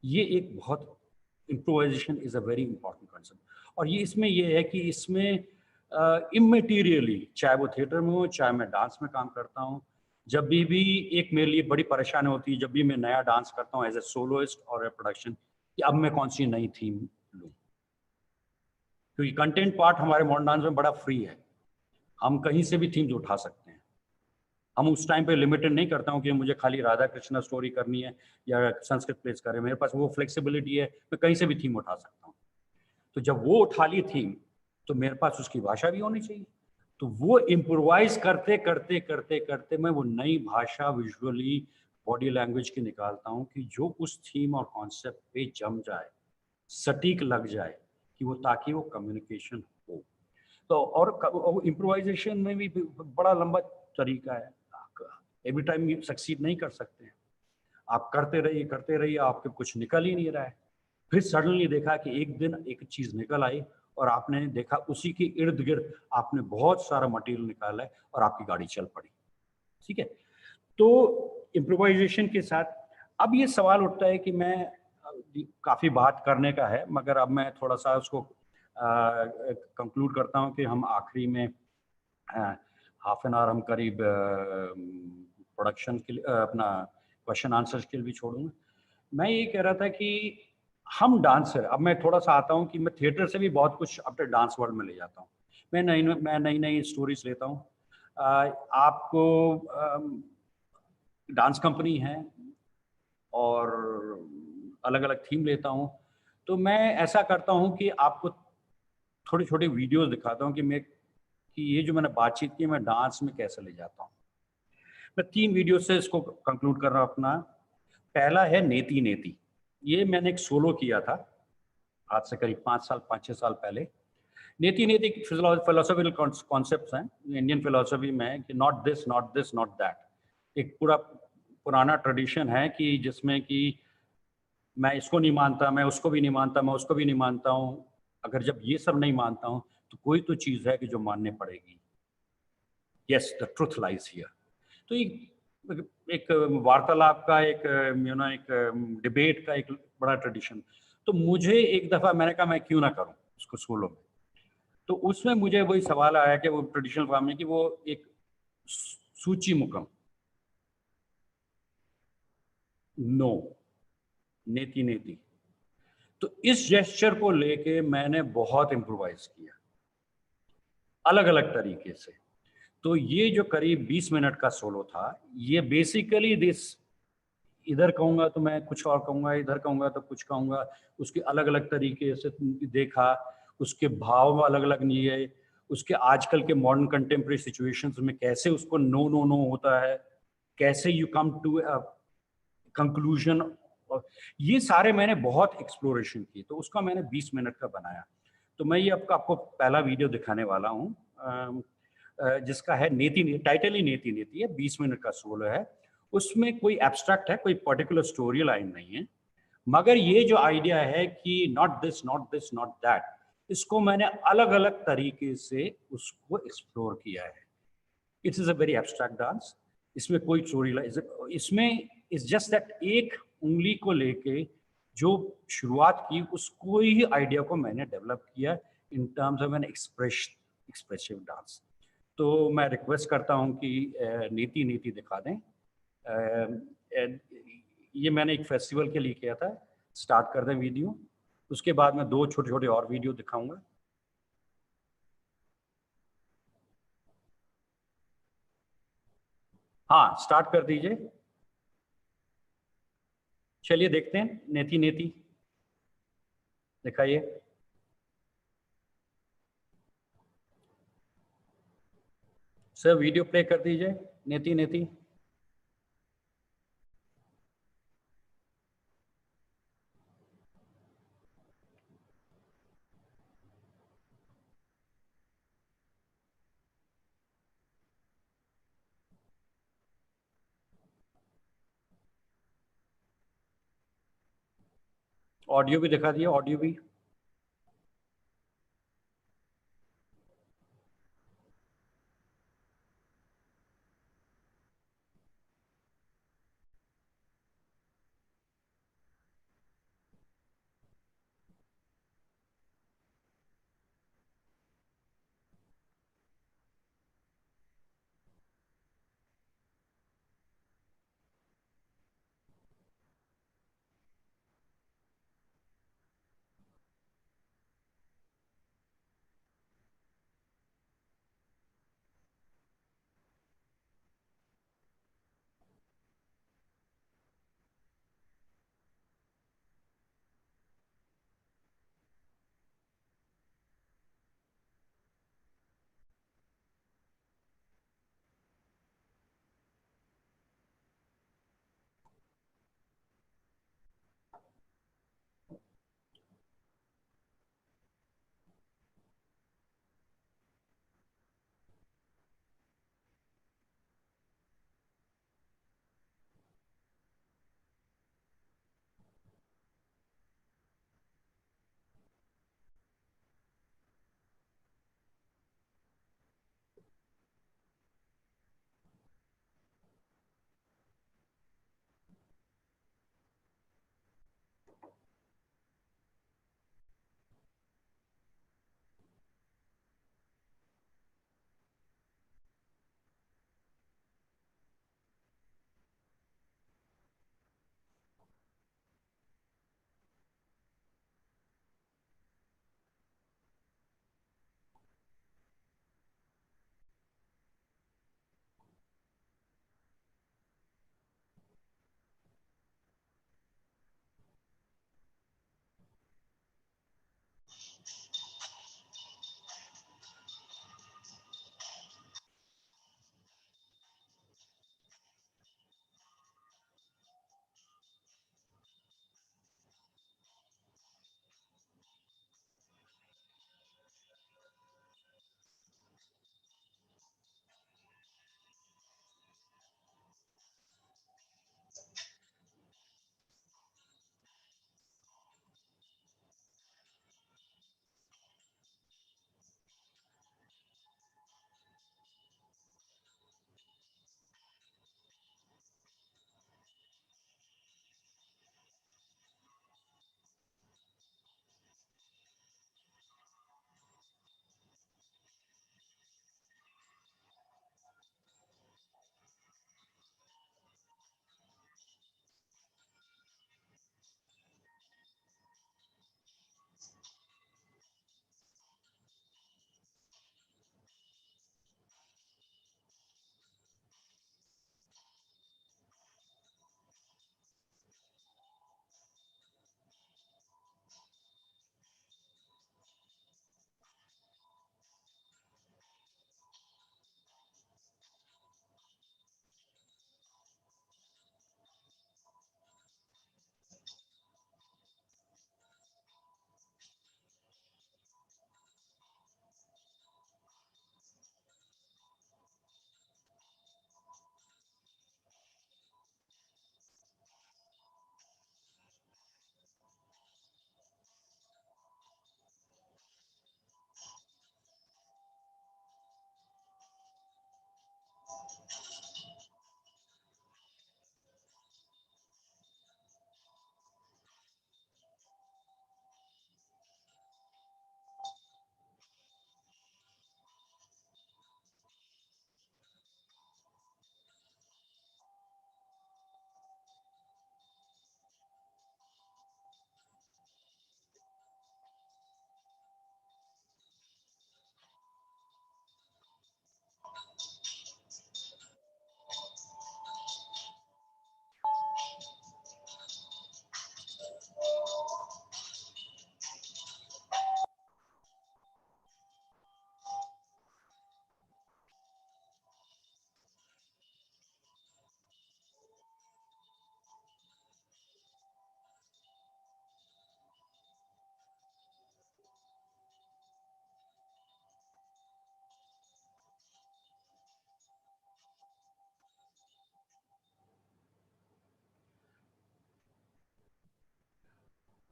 ये एक बहुत improvisation is a very important concept. और ये इसमें ये है कि इसमें इमेटीरियली, चाहे वो थिएटर में हो चाहे मैं डांस में काम करता हूँ, जब भी एक मेरे लिए बड़ी परेशानी होती है जब भी मैं नया डांस करता हूँ एज ए सोलोइस्ट और ए प्रोडक्शन, कि अब मैं कौन सी नई थीम लूँ, क्योंकि कंटेंट पार्ट हमारे मॉडर्न डांस में बड़ा फ्री है, हम कहीं से भी थीम्स उठा सकते हैं। हम उस टाइम पे लिमिटेड नहीं करता हूँ कि मुझे खाली राधा कृष्णा स्टोरी करनी है या संस्कृत प्लेस करें, मेरे पास वो फ्लेक्सिबिलिटी है, मैं कहीं से भी थीम उठा सकता हूँ। तो जब वो उठा ली थीम तो मेरे पास उसकी भाषा भी होनी चाहिए। तो वो इम्प्रोवाइज करते करते करते करते मैं वो नई भाषा विजुअली बॉडी लैंग्वेज की निकालता हूँ कि जो उस थीम और कॉन्सेप्ट पे जम जाए, सटीक लग जाए, कि वो ताकि वो कम्युनिकेशन हो। तो और इम्प्रोवाइजेशन में भी बड़ा लंबा तरीका है, एवरी टाइम ये सक्सीड नहीं कर सकते हैं। आप करते रहिए, आपके कुछ निकल ही नहीं रहा है, फिर सडनली देखा कि एक दिन एक चीज निकल आई और आपने देखा उसी के इर्द गिर्द आपने बहुत सारा मटेरियल निकाला है और आपकी गाड़ी चल पड़ी। ठीक है, तो इम्प्रोवाइजेशन के साथ अब ये सवाल उठता है कि मैं काफी बात करने का है, मगर अब मैं थोड़ा सा उसको कंक्लूड करता हूँ कि हम आखिरी में हाफ एन आवर हम करीब प्रोडक्शन के लिए अपना क्वेश्चन आंसर्स के लिए भी छोड़ूंगा। मैं ये कह रहा था कि हम डांसर, अब मैं थोड़ा सा आता हूँ कि मैं थिएटर से भी बहुत कुछ अपने डांस वर्ल्ड में ले जाता हूँ। मैं नई नई स्टोरीज लेता हूँ। आपको डांस कंपनी है और अलग अलग थीम लेता हूँ, तो मैं ऐसा करता हूँ कि आपको थोड़ी छोटी वीडियोस दिखाता हूँ कि ये जो मैंने बातचीत की मैं डांस में कैसे ले जाता हूँ। मैं 3 वीडियो से इसको कंक्लूड कर रहा हूँ अपना। पहला है नेति नेति, ये मैंने एक सोलो किया था आज से करीब 5-6 साल पहले। नेति नेति फिलोसॉफिकल कॉन्सेप्ट्स हैं इंडियन फिलोसफी में कि not this not this not that. एक पूरा पुराना ट्रेडिशन है कि जिसमें कि मैं इसको नहीं मानता, मैं उसको भी नहीं मानता, मैं उसको भी नहीं मानता हूँ। अगर जब ये सब नहीं मानता हूँ तो कोई तो चीज़ है कि जो माननी पड़ेगी। Yes, the truth lies here. तो एक वार्तालाप का, एक डिबेट का एक बड़ा ट्रेडिशन। तो मुझे एक दफ़ा मैंने कहा मैं क्यों ना करूं उसको सोलो में। तो उसमें मुझे वही सवाल आया कि वो ट्रेडिशनल फॉर्म में कि वो एक सूची मुकम, नो, नेति नेति। तो इस जेस्चर को लेके मैंने बहुत इम्प्रोवाइज किया अलग अलग तरीके से। तो ये जो करीब 20 मिनट का सोलो था, ये बेसिकली इधर कहूँगा तो मैं कुछ और कहूँगा, इधर कहूँगा तो कुछ कहूँगा। उसके अलग-अलग तरीके से देखा, उसके भाव अलग-अलग लिए, उसके आजकल के मॉडर्न कंटेम्परेरी सिचुएशंस में कैसे उसको नो, नो, नो होता है, कैसे you come to a conclusion. ये सारे मैंने बहुत एक्सप्लोरेशन की, तो उसका मैंने 20 मिनट का बनाया। तो मैं ये आपको पहला वीडियो दिखाने वाला हूँ, जिसका है नेति ने टाइटल ही नेति नेति है, 20 मिनट का सोलो है। उसमें कोई एब्स्ट्रैक्ट है, कोई पर्टिकुलर स्टोरी लाइन नहीं है, मगर ये जो आइडिया है कि not this, not this, not that, इसको मैंने अलग-अलग तरीके से उसको एक्सप्लोर किया है। It is a very abstract dance. इसमें कोई स्टोरी लाइन, इसमें इज़ जस्ट दैट एक उंगली को लेके जो शुरुआत की, उसको ही आइडिया को मैंने डेवलप किया in terms of an expressive dance. तो मैं रिक्वेस्ट करता हूँ कि नीति नीति दिखा दें। ये मैंने एक फेस्टिवल के लिए किया था। स्टार्ट कर दें वीडियो, उसके बाद मैं 2 छोटे-छोटे और वीडियो दिखाऊँगा। हाँ, स्टार्ट कर दीजिए। चलिए देखते हैं, नेति नेति दिखाइए। सर वीडियो प्ले कर दीजिए, नेति नेति। ऑडियो भी दिखा दिया, ऑडियो भी।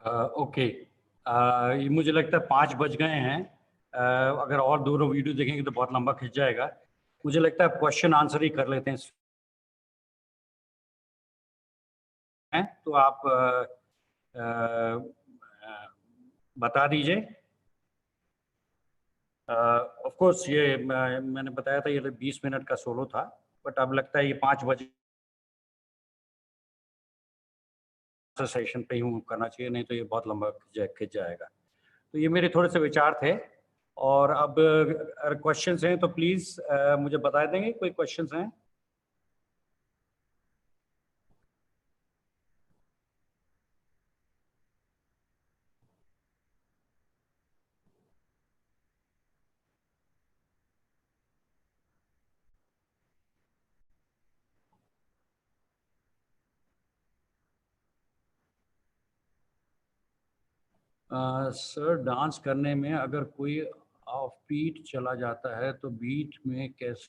ओके, ये मुझे लगता है 5 बज गए हैं। अगर और दोनों वीडियो देखेंगे तो बहुत लंबा खिंच जाएगा। मुझे लगता है क्वेश्चन आंसर ही कर लेते हैं, तो आप बता दीजिए। ऑफ कोर्स ये मैंने बताया था ये 20 मिनट का सोलो था, बट अब लगता है ये 5 बजे सेशन पे ही करना चाहिए, नहीं तो ये बहुत लंबा खिंच जाएगा। तो ये मेरे थोड़े से विचार थे, और अब अगर क्वेश्चंस हैं तो प्लीज मुझे बता देंगे, कोई क्वेश्चंस हैं? सर, डांस करने में अगर कोई ऑफ बीट चला जाता है तो बीट में कैसे?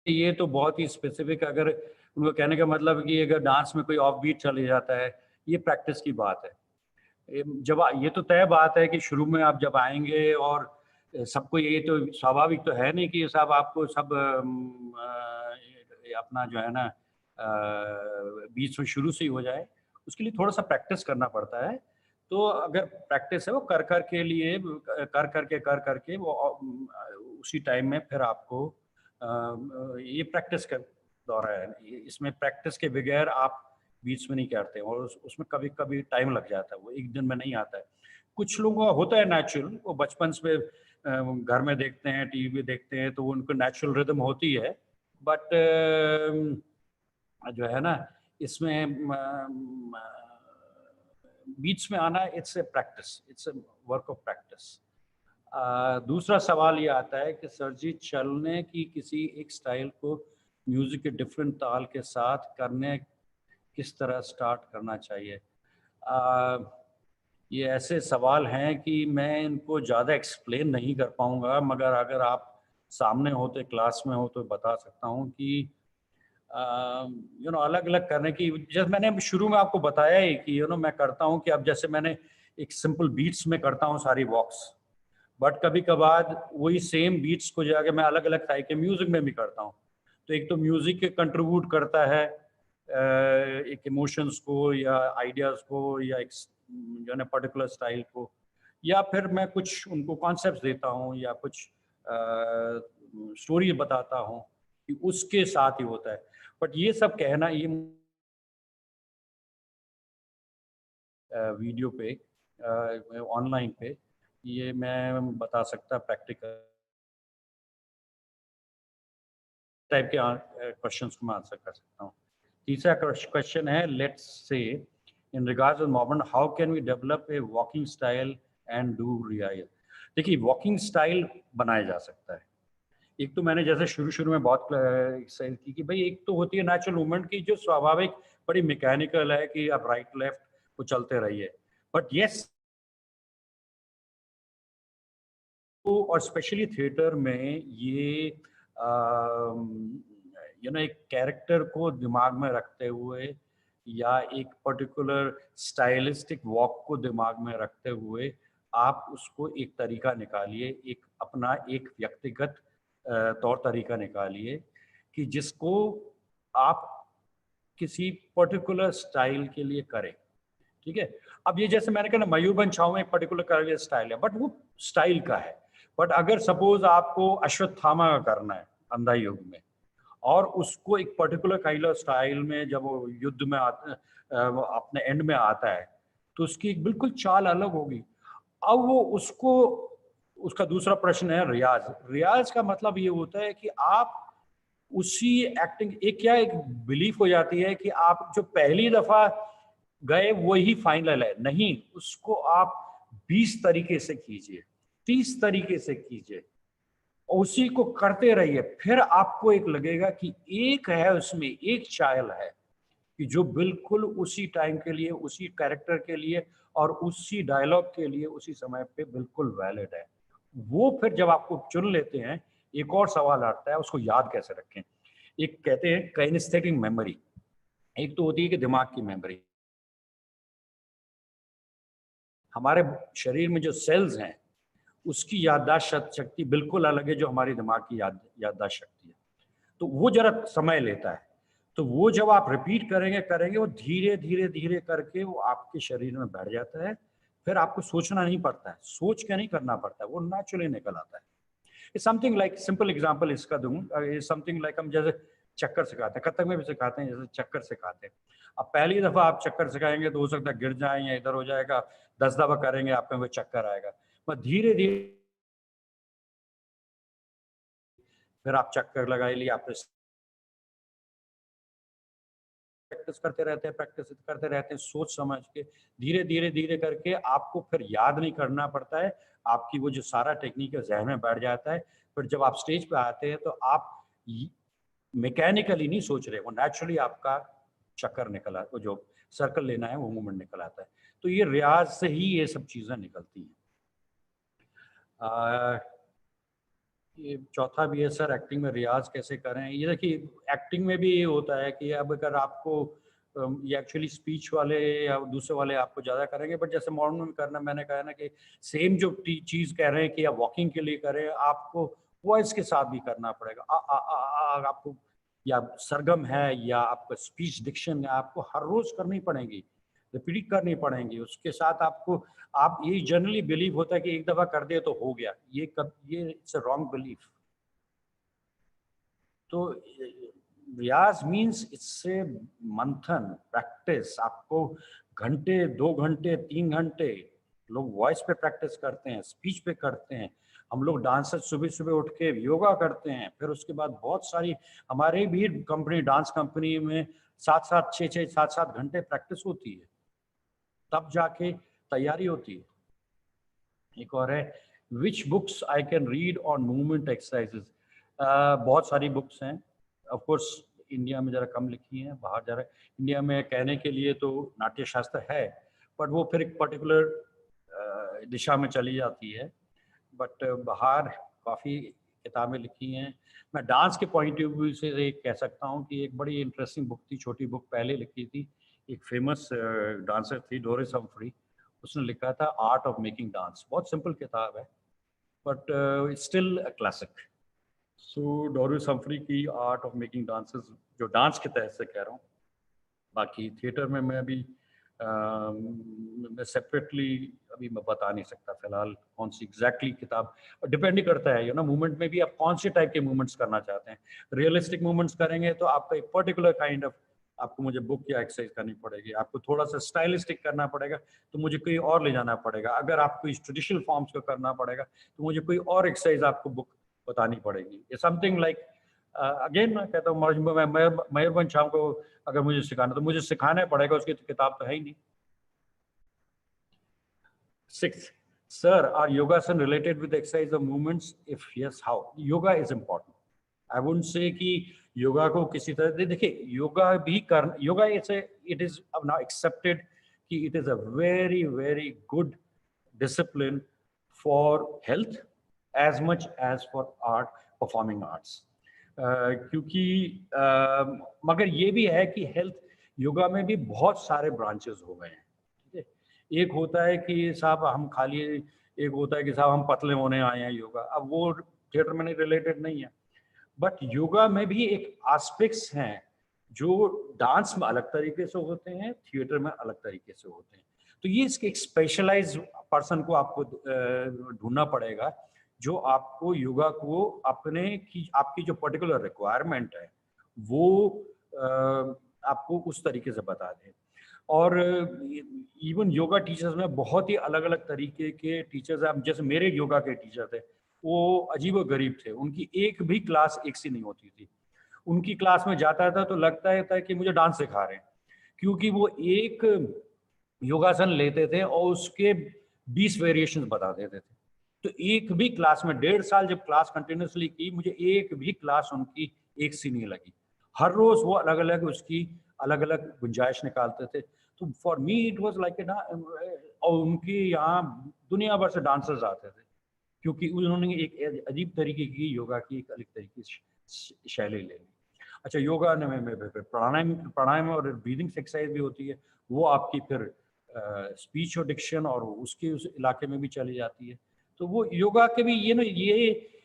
ये तो बहुत ही स्पेसिफिक, अगर उनको कहने का मतलब कि अगर डांस में कोई ऑफ बीट चले जाता है, ये प्रैक्टिस की बात है। जब ये तो तय बात है कि शुरू में आप जब आएंगे और सबको, ये तो स्वाभाविक तो है नहीं कि सब आपको सब अपना जो है ना बीच में शुरू से ही हो जाए। उसके लिए थोड़ा सा प्रैक्टिस करना पड़ता है। तो अगर प्रैक्टिस है वो कर कर के लिए कर करके वो उसी टाइम में फिर आपको ये प्रैक्टिस का दौरा है। इसमें प्रैक्टिस के बगैर आप बीच में नहीं करते, और उसमें कभी कभी टाइम लग जाता है, वो एक दिन में नहीं आता है। कुछ लोगों का होता है नेचुरल, वो बचपन से घर में देखते हैं, टीवी में देखते हैं, तो उनको नेचुरल रिदम होती है। बट जो है ना, इसमें बीच में आना, it's a practice, it's a work of practice. दूसरा सवाल ये आता है कि सर जी, चलने की किसी एक स्टाइल को म्यूजिक के डिफरेंट ताल के साथ करने किस तरह स्टार्ट करना चाहिए? ये ऐसे सवाल हैं कि मैं इनको ज़्यादा एक्सप्लेन नहीं कर पाऊँगा, मगर अगर आप सामने होते, क्लास में हो, तो बता सकता हूँ कि अलग अलग करने की, जैसे मैंने शुरू में आपको बताया ही कि मैं करता हूँ कि अब जैसे मैंने एक सिंपल बीट्स में करता हूँ सारी वॉक्स, बट कभी कभार वही सेम बीट्स को जाके मैं अलग अलग टाइप के म्यूजिक में भी करता हूँ। तो एक तो म्यूजिक कंट्रीब्यूट करता है एक इमोशंस को या आइडियाज को या एक जो है पर्टिकुलर स्टाइल को, या फिर मैं कुछ उनको कॉन्सेप्ट्स देता हूँ या कुछ स्टोरी बताता हूँ, कि उसके साथ ही होता है। बट ये सब कहना, ये वीडियो पे ऑनलाइन पे ये मैं बता सकता प्रैक्टिकल टाइप के क्वेश्चंस को मैं आंसर कर सकता हूँ। तीसरा क्वेश्चन है, let's say in regards of movement, how can we develop a walking style and do रियाज? देखिए, वॉकिंग स्टाइल बनाया जा सकता है। एक तो मैंने जैसे शुरू में बहुत एक्सरसाइज की कि भाई, एक तो होती है नेचुरल मूवमेंट की जो स्वाभाविक बड़ी मैकेनिकल है कि आप राइट लेफ्ट को चलते रहिए। बट यस, और स्पेशली थिएटर में ये एक कैरेक्टर को दिमाग में रखते हुए या एक पर्टिकुलर स्टाइलिस्टिक वॉक को दिमाग में रखते हुए आप उसको एक तरीका निकालिए, एक अपना एक व्यक्तिगत तौर तरीका निकालिए कि जिसको आप किसी पर्टिकुलर स्टाइल के लिए करें। ठीक है? अब ये जैसे मैंने कहा ना, मयूरभंज छाव में एक पर्टिकुलर का स्टाइल है, बट वो स्टाइल का है। बट अगर सपोज आपको अश्वत्थामा का करना है अंधा युग में, और उसको एक पर्टिकुलर काइंड ऑफ स्टाइल में जब वो युद्ध में अपने एंड में आता है, तो उसकी एक बिल्कुल चाल अलग होगी। अब वो उसको, उसका दूसरा प्रश्न है रियाज। रियाज का मतलब ये होता है कि आप उसी एक्टिंग, एक क्या एक बिलीफ हो जाती है कि आप जो पहली दफा गए वही फाइनल है, नहीं, उसको आप 20 तरीके से कीजिए, 30 तरीके से कीजिए, उसी को करते रहिए। फिर आपको एक लगेगा कि एक है उसमें, एक चाइल है कि जो बिल्कुल उसी टाइम के लिए, उसी कैरेक्टर के लिए और उसी डायलॉग के लिए उसी समय पे बिल्कुल वैलिड है। वो फिर जब आपको चुन लेते हैं, एक और सवाल आता है, उसको याद कैसे रखें? एक कहते हैं काइनेस्थेटिक मेमोरी, एक तो होती है कि दिमाग की मेमोरी, हमारे शरीर में जो सेल्स हैं उसकी याददाश्त शक्ति बिल्कुल अलग है जो हमारी दिमाग की याददाश्त शक्ति है। तो वो जरा समय लेता है। तो वो जब आप रिपीट करेंगे करेंगे वो धीरे धीरे धीरे करके वो आपके शरीर में बैठ जाता है। फिर आपको सोचना नहीं पड़ता है, सोच के नहीं करना पड़ता है, वो नेचुरली निकल आता है। It's something like, simple example इसका दूं, इज समथिंग लाइक हम जैसे चक्कर सिखाते हैं, कथक में भी सिखाते हैं, जैसे चक्कर सिखाते हैं। अब पहली दफा आप चक्कर सिखाएंगे तो हो सकता है गिर जाए या इधर हो जाएगा, 10 दफा करेंगे आप में वो चक्कर आएगा। पर धीरे धीरे फिर आप चक्कर लगाए लिए, आपने प्रैक्टिस करते रहते हैं, प्रैक्टिस करते रहते हैं, सोच समझ के धीरे धीरे धीरे करके आपको फिर याद नहीं करना पड़ता है। आपकी वो जो सारा टेक्निक है जहन में बैठ जाता है। फिर जब आप स्टेज पे आते हैं तो आप मैकेनिकली नहीं सोच रहे, वो नेचुरली आपका चक्कर निकल आता, वो जो सर्कल लेना है वो मूवमेंट निकल आता है। तो ये रियाज से ही ये सब चीज़ें निकलती हैं। ये चौथा भी है सर, एक्टिंग में रियाज कैसे करें। ये देखिए एक्टिंग में भी ये होता है कि अब अगर आपको ये एक्चुअली स्पीच वाले या दूसरे वाले आपको ज़्यादा करेंगे, बट जैसे मॉडर्न में करना, मैंने कहा ना कि सेम जो चीज़ कह रहे हैं कि आप वॉकिंग के लिए करें, आपको वॉइस के साथ भी करना पड़ेगा। आपको या सरगम है या आपका स्पीच डिक्शन है, आपको हर रोज़ करनी पड़ेगी, रिपीट करनी पड़ेंगी। उसके साथ आपको, आप ये जनरली बिलीव होता है कि एक दफा कर दिया तो हो गया, ये इट्स अ रॉन्ग बिलीफ। तो रियाज मीन्स इससे मंथन, प्रैक्टिस। आपको घंटे, 2 घंटे, 3 घंटे लोग वॉइस पे प्रैक्टिस करते हैं, स्पीच पे करते हैं। हम लोग डांसर सुबह सुबह उठ के योगा करते हैं, फिर उसके बाद बहुत सारी हमारे भी कंपनी, डांस कंपनी में 7-7, 6-6, 7-7 घंटे प्रैक्टिस होती है, तब जाके तैयारी होती है। एक और है, विच books I can read on movement exercises. बहुत सारी बुक्स हैं, ऑफ कोर्स इंडिया में ज़रा कम लिखी हैं, बाहर ज़रा, इंडिया में कहने के लिए तो नाट्य शास्त्र है, बट वो फिर एक पर्टिकुलर दिशा में चली जाती है। बट बाहर काफ़ी किताबें लिखी हैं। मैं डांस के पॉइंट ऑफ व्यू से एक कह सकता हूँ कि एक बड़ी इंटरेस्टिंग बुक थी, छोटी बुक पहले लिखी थी, एक फेमस डांसर थी डोरिस हम्फ्री, उसने लिखा था आर्ट ऑफ मेकिंग डांस। बहुत सिंपल किताब है but still a classic. So Doris Humphry की आर्ट ऑफ मेकिंग डांसेस, जो डांस के तहत से कह रहा हूँ। बाकी थिएटर में मैं अभी मैं सेपरेटली अभी मैं बता नहीं सकता फिलहाल कौन सी एग्जैक्टली किताब, और डिपेंड ही करता है मूवमेंट में भी आप कौन से टाइप के मूवमेंट्स करना चाहते हैं। रियलिस्टिक मूवमेंट्स करेंगे तो आपका एक पर्टिकुलर काइंड ऑफ, आपको मुझे बुक या एक्सरसाइज करनी पड़ेगी। आपको थोड़ा सा स्टाइलिस्टिक करना पड़ेगा तो मुझे कोई और ले जाना पड़ेगा। अगर आपको इस ट्रेडिशनल फॉर्म्स को करना पड़ेगा तो मुझे कोई और एक्सरसाइज आपको बुक बतानी पड़ेगी। ये समथिंग लाइक, अगेन मैं कहता हूँ, मयूरभंज शाम को अगर मुझे सिखाना तो मुझे सिखाना पड़ेगा, उसकी तो किताब तो है ही नहीं। 6th, sir, are yogasan related with exercise or movements? If yes, how? Yoga is important. I wouldn't say कि योगा को किसी तरह, देखिए योगा भी कर, yoga it is now accepted कि it is a very very good discipline for health as much as for art, performing arts. क्योंकि मगर ये भी है कि हेल्थ योगा में भी बहुत सारे ब्रांचेस हो गए हैं। ठीक है, एक होता है कि साहब हम खाली, एक होता है कि साहब हम पतले होने आए हैं योगा, अब वो थिएटर में नहीं रिलेटेड नहीं है। बट योगा में भी एक एस्पेक्ट्स हैं जो डांस में अलग तरीके से होते हैं, थिएटर में अलग तरीके से होते हैं। तो ये इसके एक स्पेशलाइज पर्सन को आपको ढूंढना पड़ेगा जो आपको योगा को अपने की, आपकी जो पर्टिकुलर रिक्वायरमेंट है वो आपको उस तरीके से बता दें। और इवन योगा टीचर्स में बहुत ही अलग अलग तरीके के टीचर्स हैं। जैसे मेरे योगा के टीचर थे, वो अजीब व गरीब थे, उनकी एक भी क्लास एक सी नहीं होती थी। उनकी क्लास में जाता था तो लगता था कि मुझे डांस सिखा रहे हैं, क्योंकि वो एक योगासन लेते थे और उसके 20 वेरिएशंस बता देते थे। तो एक भी क्लास में 1.5 साल जब क्लास कंटिन्यूसली की, मुझे एक भी क्लास उनकी एक सी नहीं लगी। हर रोज वो अलग अलग उसकी अलग अलग गुंजाइश निकालते थे। तो for me it was like ना, और उनके यहाँ दुनिया भर से डांसर्स आते थे, क्योंकि उन्होंने एक अजीब तरीके की योगा की एक अलग तरीके की शैली ले ली। अच्छा, योगा में प्राणायाम, प्राणायाम और ब्रीदिंग एक्सरसाइज भी होती है, वो आपकी फिर स्पीच और डिक्शन और उसके उस इलाके में भी चली जाती है। तो वो योगा के भी ये ना, ये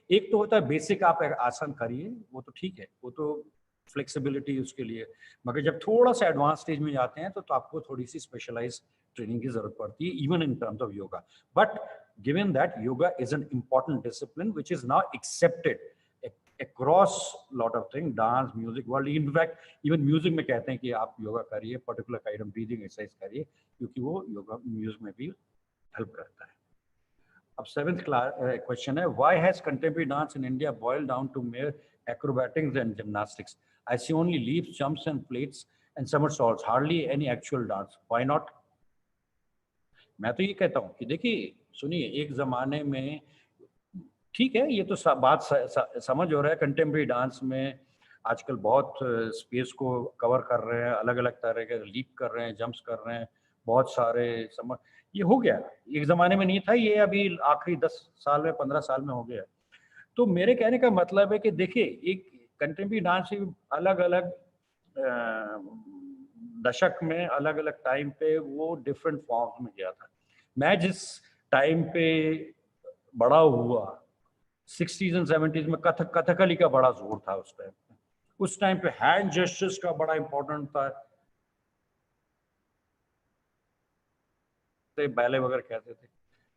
एक तो होता है बेसिक आप आसन करिए, वो तो ठीक है, वो तो फ्लेक्सिबिलिटी उसके लिए। मगर जब थोड़ा सा एडवांस स्टेज में जाते हैं तो आपको थोड़ी सी स्पेशलाइज ट्रेनिंग की जरूरत पड़ती है, even in terms of yoga. But given that yoga is an important discipline which is now accepted across lot of things, dance, music world, in fact even music में कहते हैं कि आप योगा करिए, particular kind of breathing exercise करिए, क्योंकि वो योगा म्यूजिक में भी हेल्प करता है। अब 7th क्वेश्चन है, why has contemporary dance in India boiled down to mere acrobatics and gymnastics? I see only leaps, jumps and plates and somersaults, hardly any actual dance. Why not? मैं तो ये कहता हूँ कि देखिए सुनिए, एक जमाने में ठीक है, ये तो बात समझ हो रहा है, कंटेम्प्रेरी डांस में आजकल बहुत स्पेस को कवर कर रहे हैं, अलग अलग तरह के लीप कर रहे हैं, जंप्स कर रहे हैं, बहुत सारे ये हो गया। एक ज़माने में नहीं था, ये अभी आखिरी 10 साल में 15 साल में हो गया। तो मेरे कहने का मतलब है कि देखिए, एक कंटेम्प्रेरी डांस अलग अलग दशक में, अलग अलग टाइम पे वो डिफरेंट फॉर्म्स में गया था। मैं जिस टाइम पे बड़ा हुआ 60s एंड 70s में, कथकली का बड़ा जोर था उस टाइम पे। उस टाइम पे हैंड जेस्चर्स का बड़ा इंपॉर्टेंट था, बैले वगैरह कहते थे।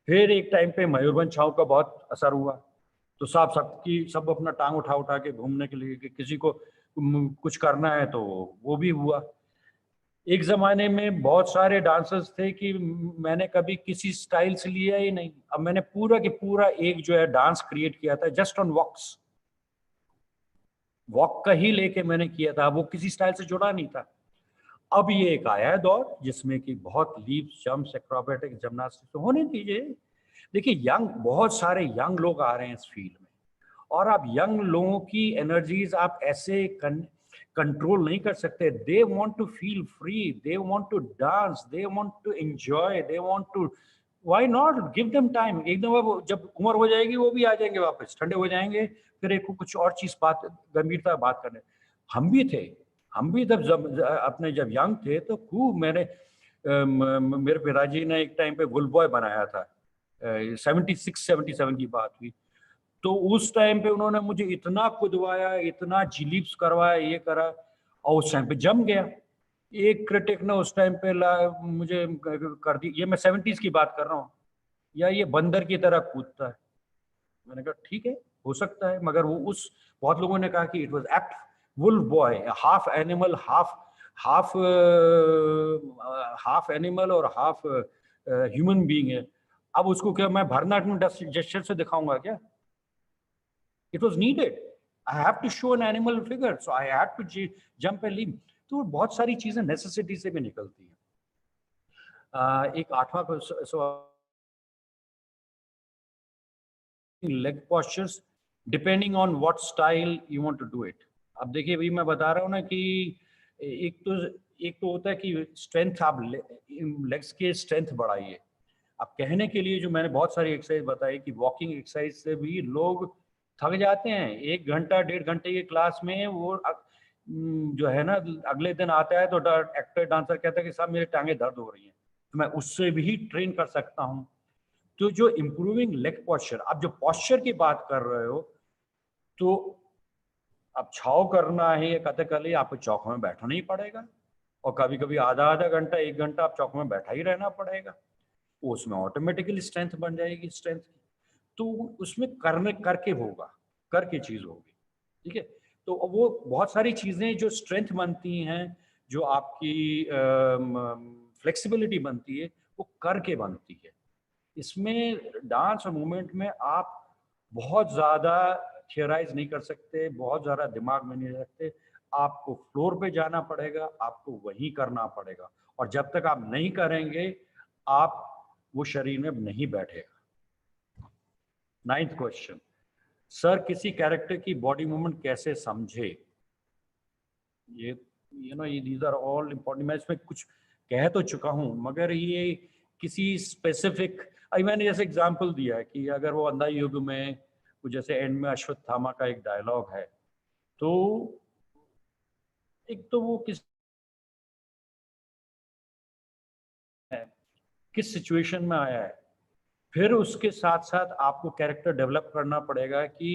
फिर एक टाइम पे मयूरभंज छाव का बहुत असर हुआ, तो सब अपना टांग उठा उठा के घूमने के लिए कि किसी को कुछ करना है तो वो भी हुआ। एक जमाने में बहुत सारे डांसर्स थे कि मैंने कभी किसी स्टाइल से लिया ही नहीं। अब मैंने पूरा की पूरा एक जो है डांस क्रिएट किया था जस्ट ऑन वॉक का ही लेके मैंने किया था, वो किसी स्टाइल से जुड़ा नहीं था। अब ये एक आया है दौर जिसमें कि बहुत लीप्स, जंप्स, एक्रोबैटिक, जिम्नास्टिक्स तो होने दीजिए। देखिए बहुत सारे यंग लोग आ रहे हैं इस फील्ड में, और आप यंग लोगों की एनर्जीज आप ऐसे कंट्रोल नहीं कर सकते। They want to feel free, they want to dance, they want to enjoy, they want to, why not give them time. एकदम वो जब उम्र हो जाएगी वो भी आ जाएंगे, वापस ठंडे हो जाएंगे, फिर एक कुछ और चीज बात, गंभीरता बात करने। हम भी थे, हम भी जब यंग थे तो खूब मेरे पिताजी ने एक टाइम पे बुल बॉय बनाया था, 76-77 की बात हुई। तो उस टाइम पे उन्होंने मुझे इतना कुदवाया, इतना जिलीप्स करवाया, ये करा, और उस टाइम पे जम गया। एक क्रिटिक ने उस टाइम पे मुझे कर दी, ये मैं 70s की बात कर रहा हूँ, या ये बंदर की तरह कूदता है। मैंने कहा ठीक है, हो सकता है, मगर वो उस बहुत लोगों ने कहा कि it was act wolf boy, half animal, half half animal और हाफ ह्यूमन बीइंग है। अब उसको क्या मैं भरतनाट्यम जेस्चर से दिखाऊंगा क्या? It was needed, I have to show an animal figure, so I had to jump and leap. तो बहुत सारी चीजें नेसेसिटी से भी निकलती हैं। एक 8वां leg postures depending on what style you want to do it. अब देखिए भाई, मैं बता रहा हूँ ना कि एक तो होता है कि स्ट्रेंथ, आप लेग्स के स्ट्रेंथ बढ़ाइए। अब कहने के लिए जो मैंने बहुत सारी एक्सरसाइज बताई कि वॉकिंग एक्सरसाइज से भी लोग थक जाते हैं। 1 घंटा 1.5 घंटे की क्लास में वो जो है ना, अगले दिन आता है तो एक्टर डांसर कहता है कि साहब मेरे टांगे दर्द हो रही हैं, तो मैं उससे भी ट्रेन कर सकता हूँ। तो जो इम्प्रूविंग लेग पॉस्चर, आप जो पॉस्चर की बात कर रहे हो, तो अब छाव करना है या कथकली, आपको चौक में बैठना ही पड़ेगा, और कभी कभी आधा आधा घंटा 1 घंटा आप चौक में बैठा ही रहना पड़ेगा। उसमें ऑटोमेटिकली स्ट्रेंथ बन जाएगी, स्ट्रेंथ। तो उसमें करके होगा, करके चीज होगी, ठीक है। तो वो बहुत सारी चीजें जो स्ट्रेंथ बनती हैं, जो आपकी फ्लेक्सिबिलिटी बनती है, वो करके बनती है। इसमें डांस और मूवमेंट में आप बहुत ज़्यादा थियराइज नहीं कर सकते, बहुत ज़्यादा दिमाग में नहीं रखते। आपको फ्लोर पे जाना पड़ेगा, आपको वहीं करना पड़ेगा, और जब तक आप नहीं करेंगे, आप वो शरीर में नहीं बैठेगा। 9th क्वेश्चन, सर किसी कैरेक्टर की बॉडी मूवमेंट कैसे समझे? ये ये दीज आर ऑल इम्पोर्टेंट। मैं इसमें कुछ कह तो चुका हूँ, मगर ये किसी स्पेसिफिक, अभी मैंने जैसे एग्जांपल दिया है कि अगर वो अंधा युग में, वो जैसे एंड में अश्वत्थामा का एक डायलॉग है, तो एक तो वो किस है, किस सिचुएशन में आया है। फिर उसके साथ साथ आपको कैरेक्टर डेवलप करना पड़ेगा कि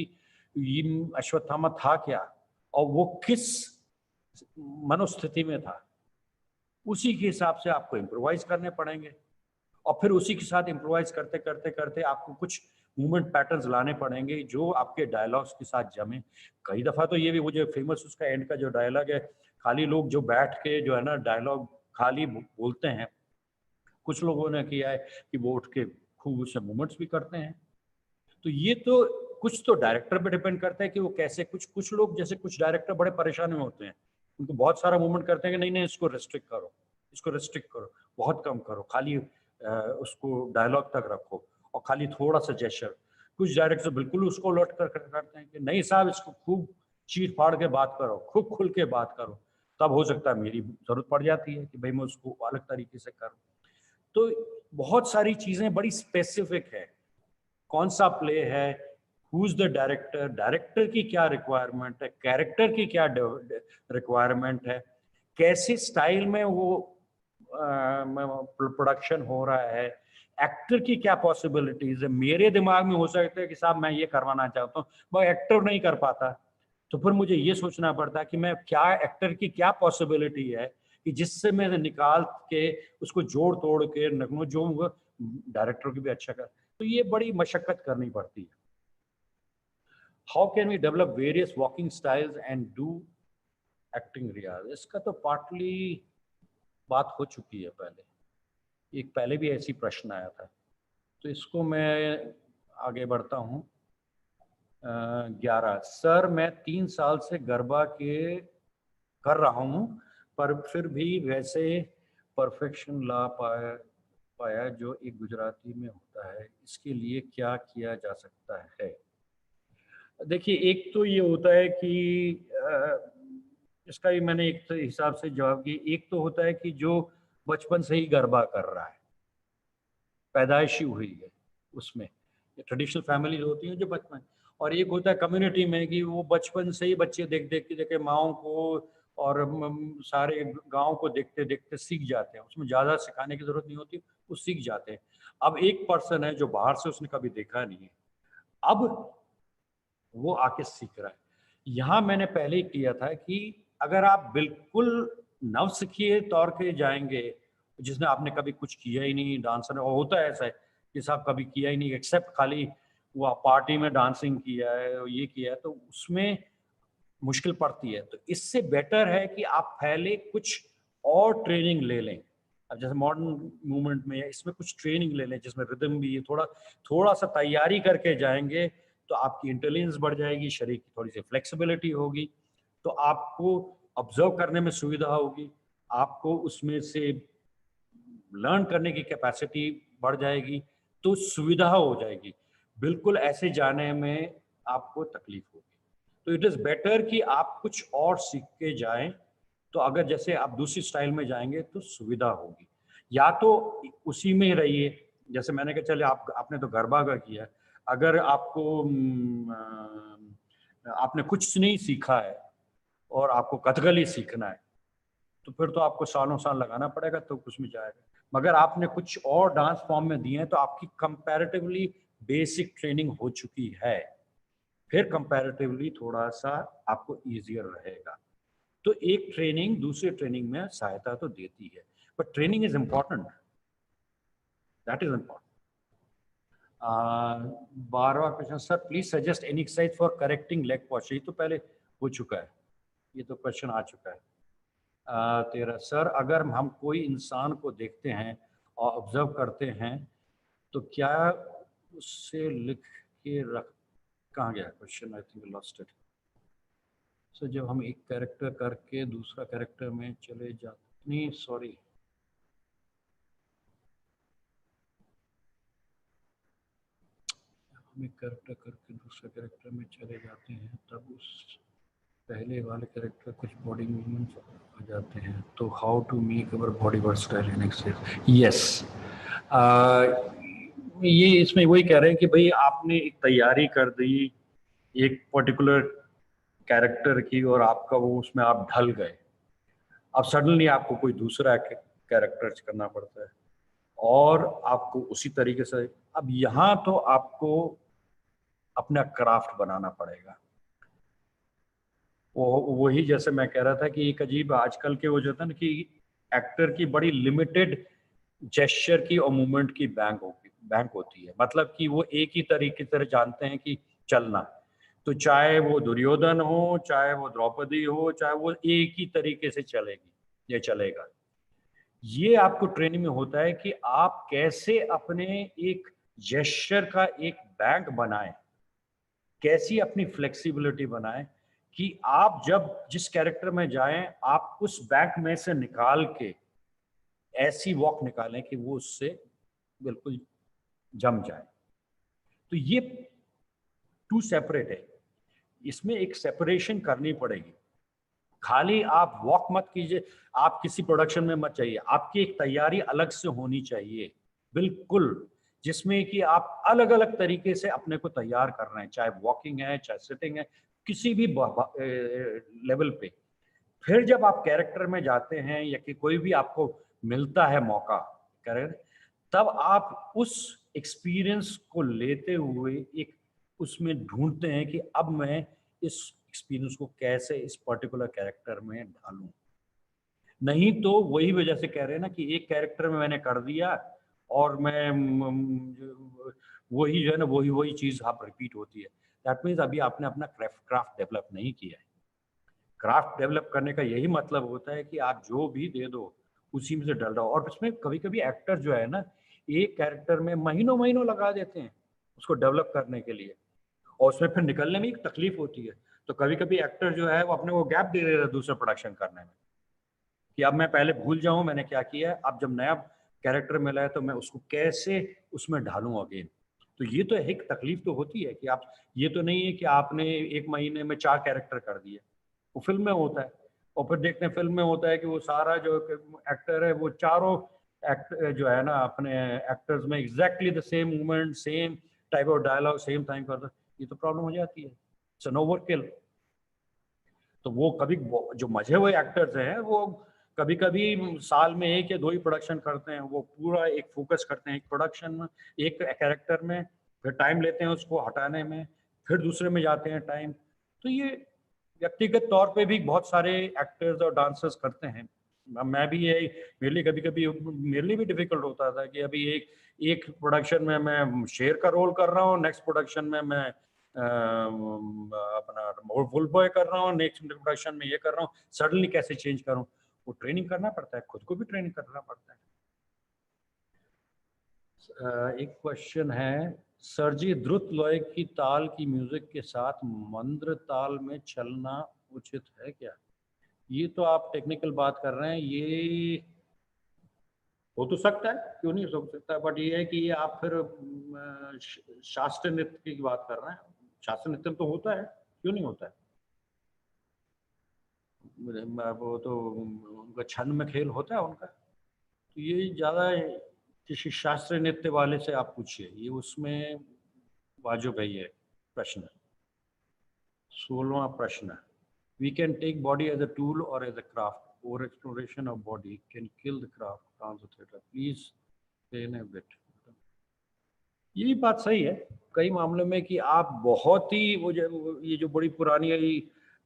ये अश्वत्थामा था क्या और वो किस मनोस्थिति में था, उसी के हिसाब से आपको इम्प्रोवाइज करने पड़ेंगे। और फिर उसी के साथ इम्प्रोवाइज करते करते करते आपको कुछ मूवमेंट पैटर्न्स लाने पड़ेंगे जो आपके डायलॉग्स के साथ जमे। कई दफ़ा तो ये भी, वो जो फेमस उसका एंड का जो डायलॉग है, खाली लोग जो बैठ के जो है ना डायलॉग खाली बोलते हैं, कुछ लोगों ने किया है कि वो उठ के खूब उससे मूवमेंट्स भी करते हैं। तो ये तो कुछ तो डायरेक्टर पे डिपेंड करता है कि वो कैसे, कुछ लोग जैसे कुछ डायरेक्टर बड़े परेशान में होते हैं, उनको बहुत सारा मूवमेंट करते हैं कि नहीं नहीं इसको रेस्ट्रिक्ट करो, इसको रेस्ट्रिक्ट करो, बहुत कम करो, खाली उसको डायलॉग तक रखो और खाली थोड़ा सा जेस्चर। कुछ डायरेक्टर बिल्कुल उसको उलट कर करते हैं कि नहीं साहब इसको खूब चीर फाड़ के बात करो, खूब खुल के बात करो। तब हो सकता है मेरी जरूरत पड़ जाती है कि भाई मैं उसको अलग तरीके से करूँ। तो बहुत सारी चीजें बड़ी स्पेसिफिक है, कौन सा प्ले है, who is the director, director की क्या रिक्वायरमेंट है, कैरेक्टर की क्या रिक्वायरमेंट है, कैसे स्टाइल में वो प्रोडक्शन हो रहा है, एक्टर की क्या पॉसिबिलिटीज है। मेरे दिमाग में हो सकता है कि साहब मैं ये करवाना चाहता हूँ, मैं एक्टर नहीं कर पाता, तो फिर मुझे ये सोचना पड़ता है कि मैं क्या, एक्टर की क्या पॉसिबिलिटी है कि जिससे मैं निकाल के उसको जोड़ तोड़ के नगनों जो डायरेक्टर की भी अच्छा कर। तो ये बड़ी मशक्कत करनी पड़ती है। How can we develop various walking styles and do acting रियाज, इसका तो पार्टली बात हो चुकी है पहले, एक पहले भी ऐसी प्रश्न आया था, तो इसको मैं आगे बढ़ता हूँ। 11, सर मैं 3 साल से गरबा के कर रहा हूँ पर फिर भी वैसे परफेक्शन ला पाया जो एक गुजराती में होता है, इसके लिए क्या किया जा सकता है। देखिए एक तो ये होता है कि इसका भी मैंने एक हिसाब से जवाब दिया। एक तो होता है कि जो बचपन से ही गरबा कर रहा है, पैदाइशी हुई है उसमें, ट्रेडिशनल फैमिली होती हैं जो बचपन, और एक होता है कम्युनिटी में कि वो बचपन से ही बच्चे देख देख के देखे माओ को और सारे गांव को देखते देखते सीख जाते हैं, उसमें ज़्यादा सिखाने की ज़रूरत नहीं होती, वो सीख जाते हैं। अब एक पर्सन है जो बाहर से उसने कभी देखा नहीं है, अब वो आके सीख रहा है। यहाँ मैंने पहले ही किया था कि अगर आप बिल्कुल नवसिखिए तौर पे जाएंगे, जिसने आपने कभी कुछ किया ही नहीं, डांसर और होता है ऐसा है कि साहब कभी किया ही नहीं एक्सेप्ट खाली वो पार्टी में डांसिंग किया है और ये किया है, तो उसमें मुश्किल पड़ती है। तो इससे बेटर है कि आप पहले कुछ और ट्रेनिंग ले लें। अब जैसे मॉडर्न मूवमेंट में इसमें कुछ ट्रेनिंग ले लें जिसमें रिदम भी है, थोड़ा थोड़ा सा तैयारी करके जाएंगे तो आपकी इंटेलिजेंस बढ़ जाएगी, शरीर की थोड़ी सी फ्लेक्सिबिलिटी होगी, तो आपको ऑब्जर्व करने में सुविधा होगी, आपको उसमें से लर्न करने की कैपेसिटी बढ़ जाएगी, तो सुविधा हो जाएगी। बिल्कुल ऐसे जाने में आपको तकलीफ होगी। तो इट इज़ बेटर कि आप कुछ और सीख के जाएं। तो अगर जैसे आप दूसरी स्टाइल में जाएंगे तो सुविधा होगी, या तो उसी में रहिए। जैसे मैंने कहा चले आपने तो गरबा का किया, अगर आपको आपने कुछ नहीं सीखा है और आपको कथकली सीखना है, तो फिर तो आपको सालों साल लगाना पड़ेगा, तो कुछ में जाएगा। मगर आपने कुछ और डांस फॉर्म में दिए हैं तो आपकी कंपैरेटिवली बेसिक ट्रेनिंग हो चुकी है, फिर कंपैरेटिवली थोड़ा सा आपको इजियर रहेगा। तो एक ट्रेनिंग दूसरे ट्रेनिंग में सहायता तो देती है, but training is important, that is important. 12वां question, sir please suggest any exercise for correcting leg posture, ये तो पहले हो चुका है, ये तो क्वेश्चन आ चुका है। 13, सर अगर हम कोई इंसान को देखते हैं और ऑब्जर्व करते हैं तो क्या उससे लिख के रख, कहाँ गया question, I think lost it. Sir जब हम एक कैरेक्टर करके दूसरा कैरेक्टर में चले जाते, नहीं सॉरी, हम एक कैरेक्टर करके दूसरे कैरेक्टर में चले जाते हैं तब उस पहले वाले कैरेक्टर कुछ बॉडी मूवमेंट्स आ जाते हैं, तो how to make our body versatile in exercise. Yes, ये इसमें वही कह रहे हैं कि भाई आपने एक तैयारी कर दी एक पर्टिकुलर कैरेक्टर की और आपका वो उसमें आप ढल गए, अब सडनली आपको कोई दूसरा कैरेक्टर करना पड़ता है और आपको उसी तरीके से, अब यहाँ तो आपको अपना क्राफ्ट बनाना पड़ेगा। वही जैसे मैं कह रहा था कि एक अजीब आजकल के वो जो था ना कि एक्टर की बड़ी लिमिटेड जेस्चर की और मूवमेंट की बैंक होती है, मतलब कि वो एक ही तरीके से जानते हैं कि चलना, तो चाहे वो दुर्योधन हो, चाहे वो द्रौपदी हो, चाहे वो एक ही तरीके से चलेगी, ये चलेगा। ये आपको ट्रेनिंग में होता है कि आप कैसे अपने एक जेस्चर का एक बैंक बनाएं, कैसी अपनी फ्लेक्सिबिलिटी बनाएं कि आप जब जिस कैरेक्टर में जाएं आप उस बैंक में से निकाल के ऐसी वॉक निकालें कि वो उससे बिल्कुल जम जाए। तो ये टू सेपरेट है, इसमें एक सेपरेशन करनी पड़ेगी। खाली आप वॉक मत कीजिए, आप किसी प्रोडक्शन में मत चाहिए, आपकी एक तैयारी अलग से होनी चाहिए बिल्कुल, जिसमें कि आप अलग अलग तरीके से अपने को तैयार कर रहे हैं, चाहे वॉकिंग है, चाहे सिटिंग है, किसी भी लेवल पे। फिर जब आप कैरेक्टर में जाते हैं या कि कोई भी आपको मिलता है मौका करें, तब आप उस एक्सपीरियंस को लेते हुए एक उसमें ढूंढते हैं कि अब मैं इस एक्सपीरियंस को कैसे इस पर्टिकुलर कैरेक्टर में ढालूं। नहीं तो वही वजह से कह रहे हैं ना कि एक कैरेक्टर में मैंने कर दिया और मैं वही जो है ना वही वही चीज आप रिपीट होती है। दैट मीन्स अभी आपने अपना क्राफ्ट डेवलप नहीं किया है। क्राफ्ट डेवलप करने का यही मतलब होता है कि आप जो भी दे दो उसी में से डल रहा हो। और इसमें कभी कभी एक्टर जो है ना एक कैरेक्टर में महीनों महीनों लगा देते हैं उसको डेवलप करने के लिए, और उसमें फिर निकलने में एक तकलीफ होती है। तो कभी कभी एक्टर जो है वो अपने को गैप दे देता है दूसरे प्रोडक्शन करने में, कि अब मैं पहले भूल जाऊं मैंने क्या किया है, अब जब नया कैरेक्टर मिला है तो मैं उसको कैसे उसमें ढालूं अगेन। तो ये तो एक तकलीफ तो होती है कि आप, ये तो नहीं है कि आपने एक महीने में 4 कैरेक्टर कर दिए, वो फिल्म में होता है। और फिर देखते हैं फिल्म में होता है कि वो सारा जो एक्टर है वो चारों एक्ट जो है ना अपने एक्टर्स में exactly the same movement, same type of dialogue, same time करता, ये तो प्रॉब्लम हो जाती है, इट्स एन ओवरकिल। तो वो कभी जो मजे हुए एक्टर्स हैं वो कभी कभी साल में 1 या 2 ही प्रोडक्शन करते हैं, वो पूरा एक फोकस करते हैं एक प्रोडक्शन में, एक कैरेक्टर में, फिर टाइम लेते हैं उसको हटाने में, फिर दूसरे में जाते हैं टाइम। तो ये व्यक्तिगत तौर पे भी बहुत सारे एक्टर्स और डांसर्स करते हैं। मैं भी ये, मेरे लिए कभी कभी मेरे लिए भी डिफिकल्ट होता था कि अभी एक एक प्रोडक्शन में मैं शेर का रोल कर रहा हूँ, नेक्स्ट प्रोडक्शन में मैं अपना फुल बॉय कर रहा हूँ, नेक्स्ट प्रोडक्शन में ये कर रहा हूँ, सडनली कैसे चेंज करूँ। वो ट्रेनिंग करना पड़ता है, खुद को भी ट्रेनिंग करना पड़ता है। एक क्वेश्चन है, सर जी द्रुत लय की ताल की म्यूजिक के साथ मंद्र ताल में चलना उचित है क्या? ये तो आप टेक्निकल बात कर रहे हैं, ये हो तो सकता है, क्यों नहीं हो सकता, बट ये है कि ये आप फिर शास्त्रीय नृत्य की बात कर रहे हैं। शास्त्रीय नृत्य तो होता है, क्यों नहीं होता है, वो तो उनका छंद में खेल होता है उनका। तो ये ज़्यादा किसी शास्त्रीय नृत्य वाले से आप पूछिए, ये उसमें वाजिब है ये प्रश्न। 16वां प्रश्न, we can take body as a tool और as a craft, over exploration of body can kill the craft, translator please explain a bit. ये भी बात सही है कई मामलों में कि आप बहुत ही ये जो बड़ी पुरानी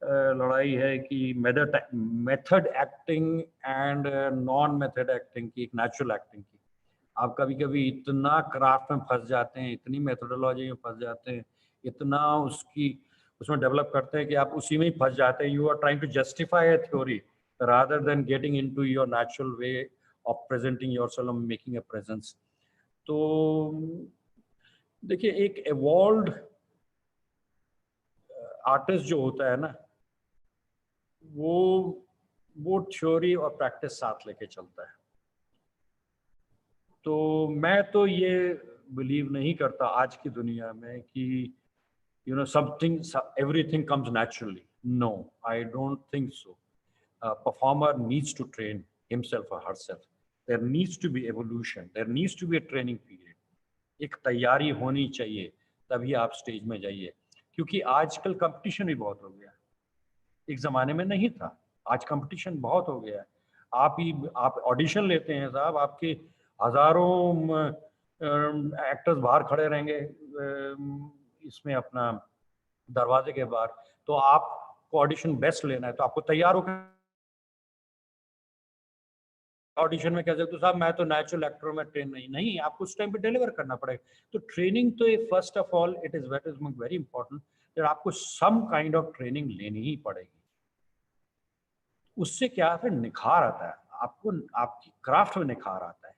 लड़ाई है कि method acting and non method acting की, एक नेचुरल एक्टिंग की, आप कभी कभी इतना क्राफ्ट में फंस जाते हैं, इतनी मेथोडोलॉजी में फंस जाते हैं, इतना उसकी उसमें डेवलप करते हैं कि आप उसी में ही फंस जाते हैं। You are trying to justify a theory rather than getting into your natural way of presenting yourself, making a presence. तो देखिए एक एवॉल्व्ड आर्टिस्ट जो होता है ना वो थ्योरी और प्रैक्टिस साथ लेके चलता है। तो मैं तो ये बिलीव नहीं करता आज की दुनिया में कि something everything comes naturally. No, I don't think so. Performer needs to train himself और herself, there needs to be evolution, there needs to be a training period, एक तैयारी होनी चाहिए, तभी आप स्टेज में जाइए। क्योंकि आजकल कंपटीशन भी बहुत हो गया, एक ज़माने में नहीं था, आज कंपटीशन बहुत हो गया है। आप ऑडिशन लेते हैं साहब, आपके हजारों एक्टर्स बाहर खड़े रहेंगे इसमें अपना दरवाजे के बाहर, तो आपको ऑडिशन बेस्ट लेना है तो आपको तैयार होकर ऑडिशन में कह सकते हो साहब मैं तो नेचुरल एक्टर में ट्रेन नहीं, आपको उस टाइम पे डिलीवर करना पड़ेगा। तो ट्रेनिंग तो first of all it is very important that आपको सम काइंड ऑफ ट्रेनिंग लेनी ही पड़ेगी। उससे क्या है, निखार आता है आपको, आपकी क्राफ्ट में निखार आता है।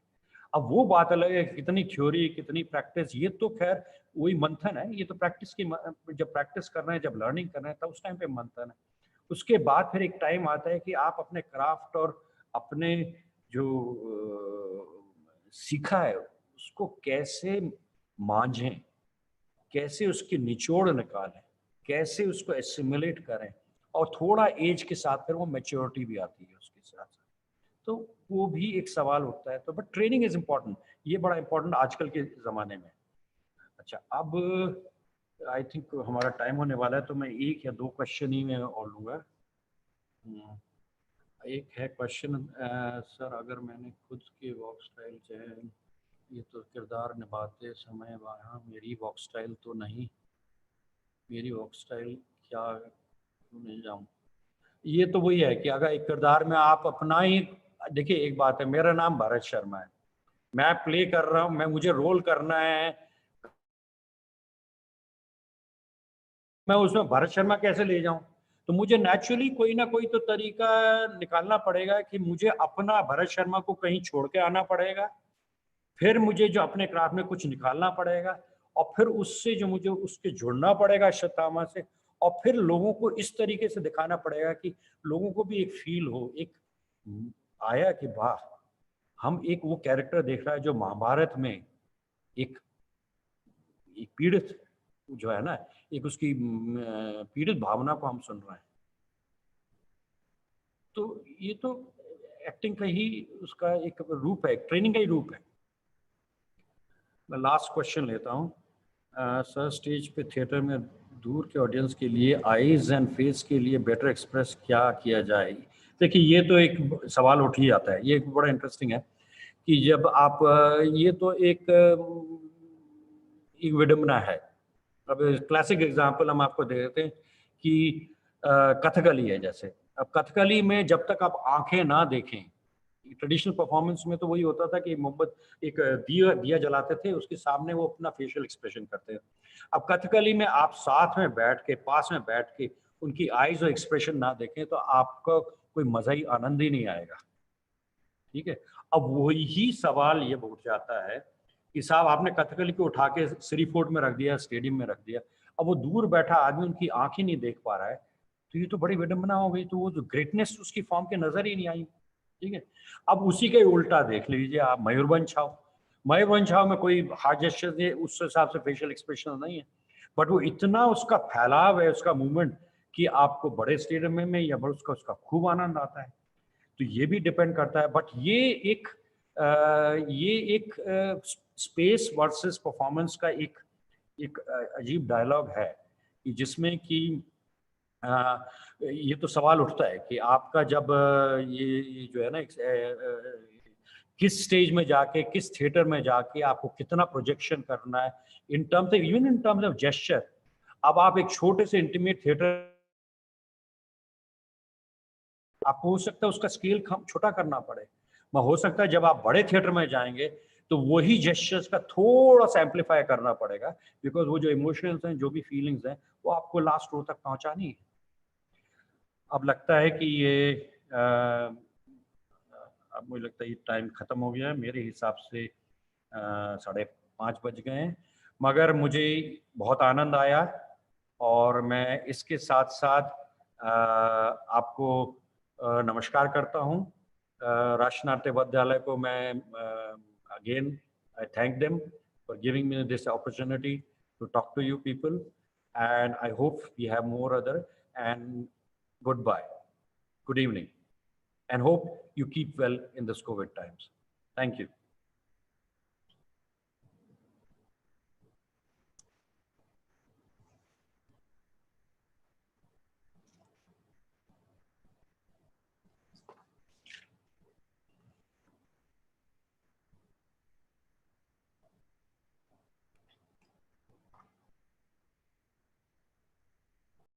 अब वो बात अलग है कितनी थ्योरी कितनी प्रैक्टिस, ये तो खैर वही मंथन है, ये तो प्रैक्टिस की, जब प्रैक्टिस कर रहे हैं जब लर्निंग कर रहे हैं तब उस टाइम पे मंथन है। उसके बाद फिर एक टाइम आता है कि आप अपने क्राफ्ट और अपने जो सीखा है उसको कैसे मांझें, कैसे उसकी निचोड़ निकालें, कैसे उसको एसिमुलेट करें, और थोड़ा एज के साथ फिर वो मैच्योरिटी भी आती है उसके साथ साथ, तो वो भी एक सवाल उठता है। तो बट ट्रेनिंग इज इम्पोर्टेंट, ये बड़ा इम्पोर्टेंट आजकल के ज़माने में। अच्छा, अब आई थिंक हमारा टाइम होने वाला है, तो मैं एक या दो क्वेश्चन ही मैं और लूँगा। एक है क्वेश्चन, सर अगर मैंने खुद के वॉक स्टाइल चयन, ये तो किरदार निभाते समय वहाँ मेरी वॉक स्टाइल तो नहीं, मेरी वॉक स्टाइल क्या क्यों नहीं जाऊँ। ये तो वही है कि अगर एक किरदार में आप अपना ही, देखिए एक बात है, मेरा नाम भरत शर्मा है, मैं प्ले कर रहा हूँ, मैं मुझे रोल करना है, मैं उसमें भरत शर्मा कैसे ले जाऊं, तो मुझे नेचुरली कोई ना कोई तो तरीका निकालना पड़ेगा कि मुझे अपना भरत शर्मा को कहीं छोड़ के आना पड़ेगा, फिर मुझे जो अपने क्राफ्ट में कुछ निकालना पड़ेगा, और फिर उससे जो मुझे उसके जुड़ना पड़ेगा अश्वत्थामा से, और फिर लोगों को इस तरीके से दिखाना पड़ेगा कि लोगों को भी एक फील हो, एक आया कि वाह, हम एक वो कैरेक्टर देख रहा है जो महाभारत में एक पीड़ित जो है ना, एक उसकी पीड़ित भावना को हम सुन रहे हैं। तो ये तो एक्टिंग का ही उसका एक रूप है, ट्रेनिंग का ही रूप है। मैं लास्ट क्वेश्चन लेता हूँ। सर स्टेज पे थिएटर में दूर के ऑडियंस के लिए आईज एंड फेस के लिए बेटर एक्सप्रेस क्या किया जाए। देखिए ये तो एक सवाल उठ ही आता है, ये एक बड़ा इंटरेस्टिंग है कि जब आप ये तो एक विडंबना है। अब क्लासिक एग्जांपल हम आपको दे देते हैं कि कथकली है जैसे, अब कथकली में जब तक आप आंखें ना देखें, ट्रेडिशनल परफॉर्मेंस में तो वही होता था कि मोहब्बत एक दिया दिया जलाते थे, उसके सामने वो अपना फेशियल एक्सप्रेशन करते थे। अब कथकली में आप साथ में बैठ के, पास में बैठ के उनकी आईज और एक्सप्रेशन ना देखें तो आपका कोई मजा ही, आनंद ही नहीं आएगा। ठीक है, अब वही सवाल ये उठ जाता है कि साहब आपने कथकली को उठा के श्री फोर्ट में रख दिया, स्टेडियम में रख दिया, अब वो दूर बैठा आदमी उनकी आंख ही नहीं देख पा रहा है, तो ये तो बड़ी विडंबना हो गई, तो वो जो ग्रेटनेस उसकी फॉर्म के नजर ही नहीं आई। ठीक है, अब उसी के उल्टा देख लीजिए आप मयूरभंज छाव, मयूरभंज छाव में कोई हार्ड जेस्चर उस हिसाब से फेशियल एक्सप्रेशन नहीं है, बट वो इतना उसका फैलाव है, उसका मूवमेंट, कि आपको बड़े स्टेडियम में या बड़ा उसका खूब आनंद आता है। तो ये भी डिपेंड करता है, बट ये एक स्पेस वर्सेस परफॉर्मेंस का एक एक अजीब डायलॉग है कि जिसमें कि ये तो सवाल उठता है कि आपका जब ये जो है ना किस स्टेज में जाके, किस थिएटर में जाके आपको कितना प्रोजेक्शन करना है in terms, even in terms of gesture. अब आप एक छोटे से इंटीमेट थिएटर, आपको हो सकता है उसका स्केल छोटा करना पड़े, हो सकता है जब आप बड़े थिएटर में जाएंगे तो वही जेस्चर्स का थोड़ा सा एम्पलीफाई करना पड़ेगा, बिकॉज वो जो इमोशंस हैं, जो भी फीलिंग्स हैं, वो आपको लास्ट रो तक पहुंचानी है। अब लगता है कि ये अब मुझे लगता है ये टाइम ख़त्म हो गया है, मेरे हिसाब से 5:30 बज गए हैं, मगर मुझे बहुत आनंद आया, और मैं इसके साथ साथ आपको नमस्कार करता हूँ। राष्ट्रीय नाट्य विद्यालय को मैं again I thank them for giving me this opportunity to talk to you people, and I hope we have more other, and goodbye, good evening, and hope you keep well in this COVID times. Thank you.